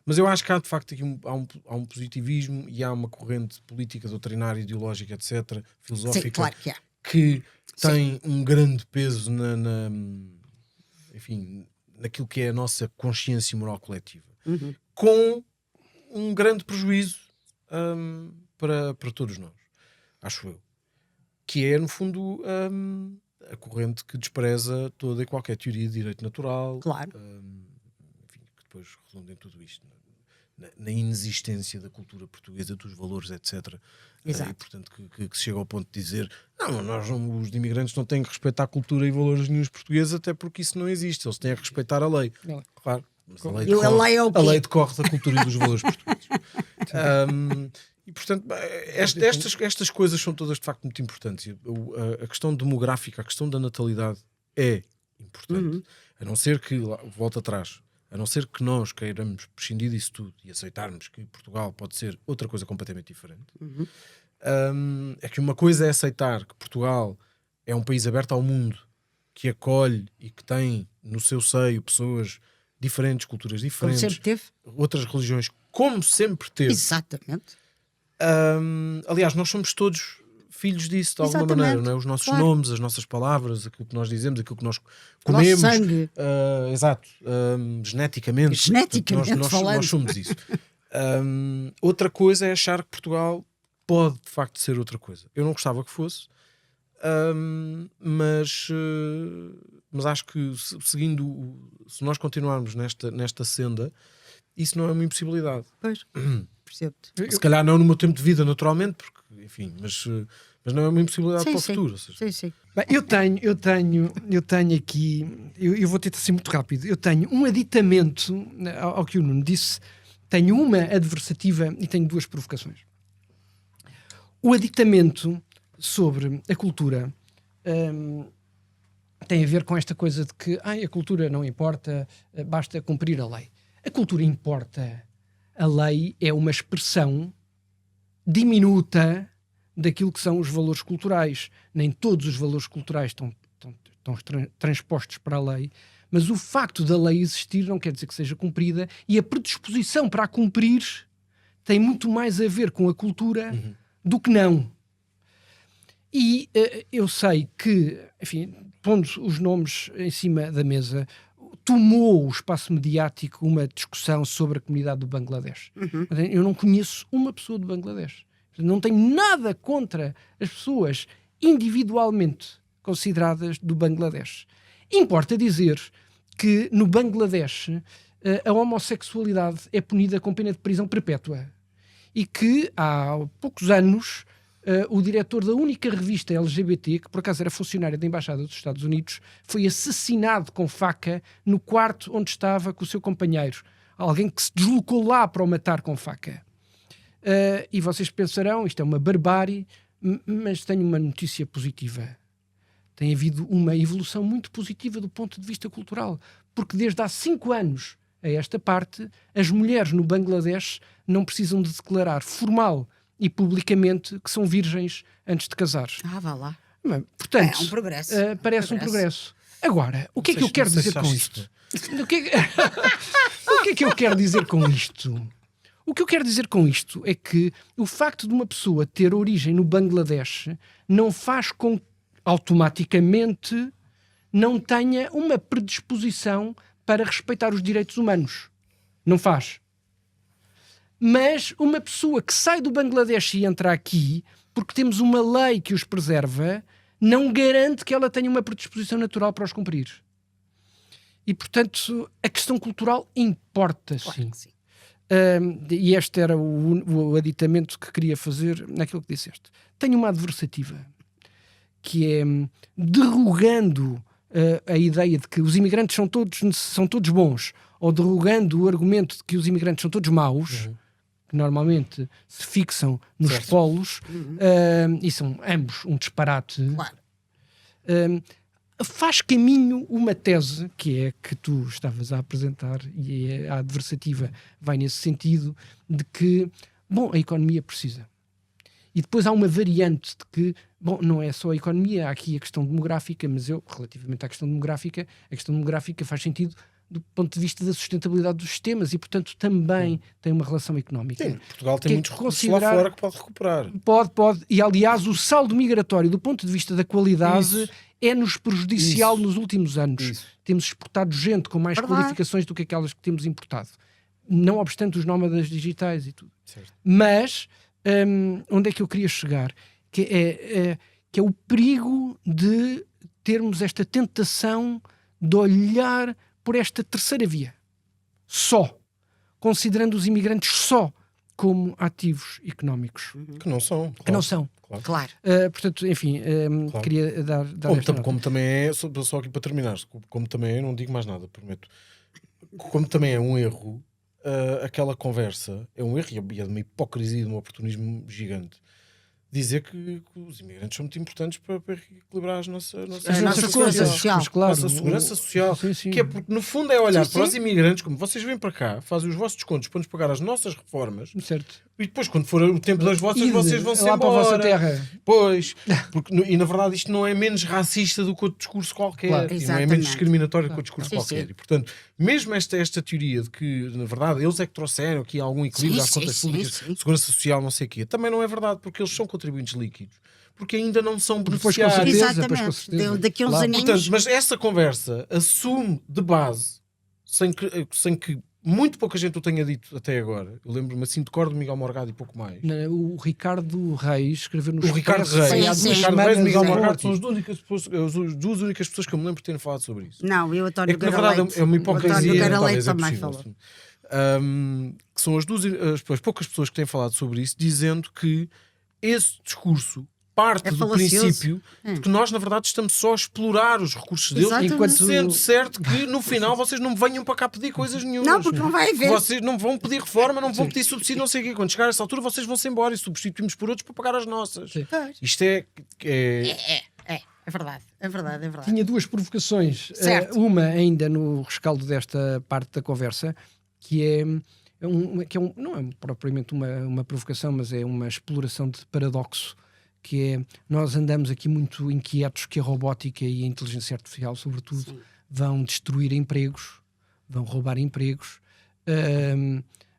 Mas eu acho que há de facto aqui há um positivismo e há uma corrente política, doutrinária, ideológica, etc., filosófica, sim, claro que, que tem um grande peso enfim, naquilo que é a nossa consciência moral coletiva. Com um grande prejuízo para todos nós. Acho eu. Que é, no fundo, a corrente que despreza toda e qualquer teoria de direito natural. Claro. Enfim, que depois redunda em tudo isto. Na inexistência da cultura portuguesa, dos valores, etc. Exato. E, portanto, que se chega ao ponto de dizer os imigrantes não têm que respeitar a cultura e valores nenhum portugueses, até porque isso não existe. Eles têm que respeitar a lei. Claro. Mas a lei decorre da cultura e dos valores portugueses. E, portanto, estas coisas são todas de facto muito importantes. A questão demográfica, a questão da natalidade é importante. A não ser que, volta atrás, a não ser que nós queiramos prescindir disso tudo e aceitarmos que Portugal pode ser outra coisa completamente diferente. É que uma coisa é aceitar que Portugal é um país aberto ao mundo, que acolhe e que tem no seu seio pessoas diferentes, culturas diferentes, como sempre teve, outras religiões, como sempre teve. Exatamente. Aliás, nós somos todos filhos disso, de alguma maneira, não é? Os nossos nomes, as nossas palavras, aquilo que nós dizemos, aquilo que nós comemos, nosso sangue. Exato, geneticamente nós somos isso. Outra coisa é achar que Portugal pode de facto ser outra coisa. Eu não gostava que fosse, Mas acho que se nós continuarmos nesta senda, isso não é uma impossibilidade. Pois, percebo-te. Se calhar não no meu tempo de vida, naturalmente, porque, enfim, mas não é uma impossibilidade para o futuro. Ou seja, Sim. Bem, eu tenho aqui, eu vou tentar ser muito rápido, eu tenho um aditamento ao que o Nuno disse, tenho uma adversativa e tenho duas provocações. O aditamento sobre a cultura tem a ver com esta coisa de que a cultura não importa, basta cumprir a lei. A cultura importa. A lei é uma expressão diminuta daquilo que são os valores culturais. Nem todos os valores culturais estão transpostos para a lei, mas o facto da lei existir não quer dizer que seja cumprida, e a predisposição para a cumprir tem muito mais a ver com a cultura do que não. E eu sei que, enfim, pondo os nomes em cima da mesa, tomou o espaço mediático uma discussão sobre a comunidade do Bangladesh. Eu não conheço uma pessoa do Bangladesh. Não tenho nada contra as pessoas individualmente consideradas do Bangladesh. Importa dizer que no Bangladesh a homossexualidade é punida com pena de prisão perpétua e que há poucos anos o diretor da única revista LGBT, que por acaso era funcionário da Embaixada dos Estados Unidos, foi assassinado com faca no quarto onde estava com o seu companheiro. Alguém que se deslocou lá para o matar com faca. E vocês pensarão, isto é uma barbárie, mas tenho uma notícia positiva. Tem havido uma evolução muito positiva do ponto de vista cultural, porque desde há 5 anos a esta parte, as mulheres no Bangladesh não precisam de declarar formal e publicamente que são virgens antes de casar. Vá lá. Portanto, é um progresso. Parece um progresso. Agora, o que é que eu quero dizer com isto? O que é que eu quero dizer com isto? O que eu quero dizer com isto é que o facto de uma pessoa ter origem no Bangladesh não faz com que automaticamente não tenha uma predisposição para respeitar os direitos humanos. Não faz. Mas uma pessoa que sai do Bangladesh e entra aqui, porque temos uma lei que os preserva, não garante que ela tenha uma predisposição natural para os cumprir. E, portanto, a questão cultural importa, sim. Claro que sim. E este era o aditamento que queria fazer naquilo que disseste. Tenho uma adversativa, que é derrogando a ideia de que os imigrantes são todos bons, ou derrogando o argumento de que os imigrantes são todos maus, que normalmente se fixam nos polos, e são ambos um disparate. Claro. Faz caminho uma tese, que é que tu estavas a apresentar, e a adversativa vai nesse sentido, de que, a economia precisa. E depois há uma variante de que, não é só a economia, há aqui a questão demográfica, mas relativamente à questão demográfica faz sentido do ponto de vista da sustentabilidade dos sistemas e, portanto, também tem uma relação económica. Sim, Portugal tem muitos recursos lá fora que pode recuperar. Pode. E, aliás, o saldo migratório, do ponto de vista da qualidade, é-nos prejudicial nos últimos anos. Temos exportado gente com mais qualificações do que aquelas que temos importado. Não obstante os nómadas digitais e tudo. Certo. Mas, onde é que eu queria chegar? Que é o perigo de termos esta tentação de olhar por esta terceira via, considerando os imigrantes só como ativos económicos. Que não são. Que não são. Claro. Portanto, enfim, queria dar como também é, só aqui para terminar, como também é, não digo mais nada, prometo, como também é um erro, aquela conversa é um erro e é de uma hipocrisia, de um oportunismo gigante. Dizer que os imigrantes são muito importantes para equilibrar a nossa segurança social. Claro, nossa segurança social. Sim. Que é porque, no fundo, é olhar para os imigrantes como vocês vêm para cá, fazem os vossos descontos para nos pagar as nossas reformas, certo. E depois, quando for o tempo das vossas, vocês vão-se lá embora. para a vossa terra. Pois, e na verdade isto não é menos racista do que outro discurso qualquer. Claro. E não é Exatamente. menos discriminatório do que outro discurso Sim, qualquer. sim. E, portanto, mesmo esta teoria de que, na verdade, eles é que trouxeram aqui algum equilíbrio às contas públicas, segurança social, não sei o quê, também não é verdade, porque eles são contribuintes líquidos. Porque ainda não são beneficiários. Exatamente. Daqui a uns aninhos. Portanto, mas essa conversa assume de base, sem que muito pouca gente o tenha dito até agora. Eu lembro-me assim de cor do Miguel Morgado e pouco mais. O Ricardo Reis escreveu no O Ricardo Expresso, Reis, há sim, duas sim. o Ricardo Reis e o Miguel semanas, Morgado são as duas únicas pessoas que eu me lembro de terem falado sobre isso. Não, e o António É que na Nogueira verdade Leite. é uma O hipocrisia. António Nogueira Talvez Leite é também possível, falou. que são as poucas pessoas que têm falado sobre isso, dizendo que esse discurso parte É do falacioso. princípio de que nós, na verdade, estamos só a explorar os recursos deles, Exatamente. enquanto sendo certo que no final vocês não venham para cá pedir coisas nenhumas. Não, porque não vai haver. Vocês não vão pedir reforma, não vão pedir subsídio, não sei o quê. Quando chegar a essa altura, vocês vão-se embora e substituímos por outros para pagar as nossas. Sim. Isto é É verdade, é verdade, é verdade. Tinha duas provocações. Certo. Uma ainda no rescaldo desta parte da conversa, que não é propriamente uma provocação, mas é uma exploração de paradoxo, que é, nós andamos aqui muito inquietos que a robótica e a inteligência artificial, sobretudo, Sim. vão destruir empregos, vão roubar empregos,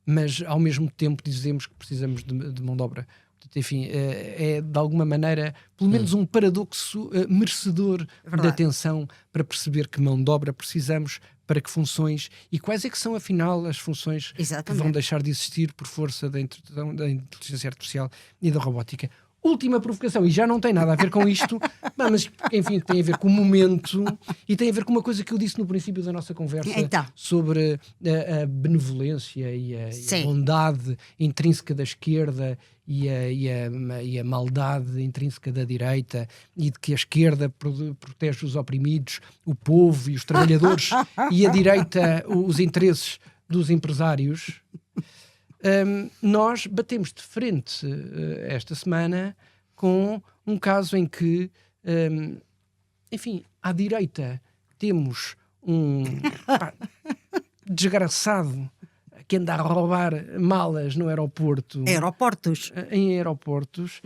mas ao mesmo tempo dizemos que precisamos de mão de obra. Portanto, enfim, é de alguma maneira pelo menos um paradoxo merecedor de atenção para perceber que mão de obra precisamos para que funções, e quais é que são afinal as funções que vão deixar de existir por força da inteligência artificial e da robótica. Última provocação, e já não tem nada a ver com isto, mas enfim, tem a ver com o momento e tem a ver com uma coisa que eu disse no princípio da nossa conversa sobre a benevolência e a bondade intrínseca da esquerda e a maldade intrínseca da direita, e de que a esquerda protege os oprimidos, o povo e os trabalhadores, e a direita os interesses dos empresários. Nós batemos de frente esta semana com um caso em que, enfim, à direita temos um desgraçado que anda a roubar malas no aeroporto. Em aeroportos.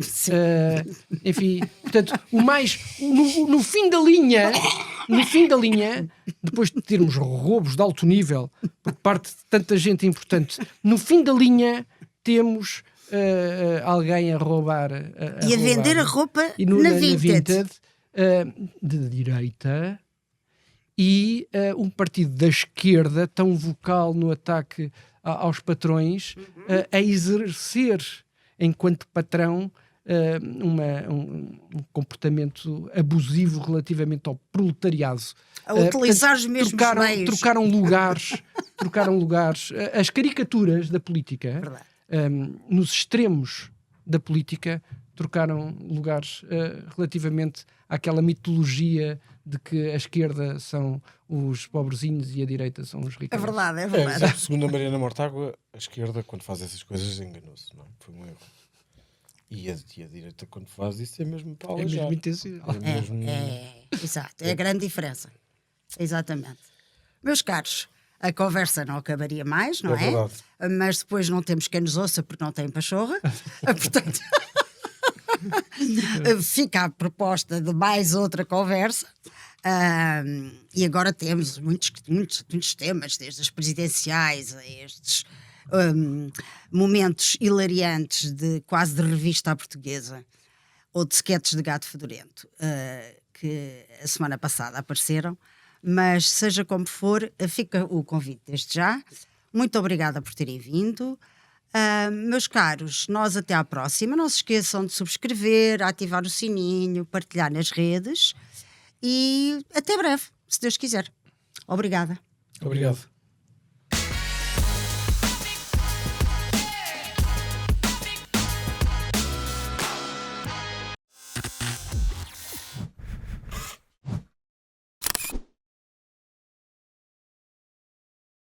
Enfim, portanto, no fim da linha, depois de termos roubos de alto nível por parte de tanta gente importante, no fim da linha temos alguém a roubar e a vender a roupa na Vinted. De direita, e um partido da esquerda tão vocal no ataque aos patrões, a exercer enquanto patrão um comportamento abusivo relativamente ao proletariado. A utilizar os mesmos meios. Trocaram lugares. As caricaturas da política, nos extremos da política, trocaram lugares relativamente àquela mitologia de que a esquerda são os pobrezinhos e a direita são os ricos. É verdade. Segundo a Mariana Mortágua, a esquerda, quando faz essas coisas, enganou-se. Não? Foi um erro. E a direita, quando faz isso, é mesmo para alejar. É mesmo intencional. Exato, é a grande diferença. Exatamente. Meus caros, a conversa não acabaria mais, não é? Verdade. Mas depois não temos quem nos ouça porque não tem pachorra. Portanto, fica a proposta de mais outra conversa. E agora temos muitos temas, desde as presidenciais a estes momentos hilariantes quase de revista à portuguesa, ou de sketches de gato fedorento, que a semana passada apareceram. Mas seja como for, fica o convite desde já. Muito obrigada por terem vindo. Meus caros, nós até à próxima. Não se esqueçam de subscrever, ativar o sininho, partilhar nas redes, e até breve, se Deus quiser. Obrigada. Obrigado.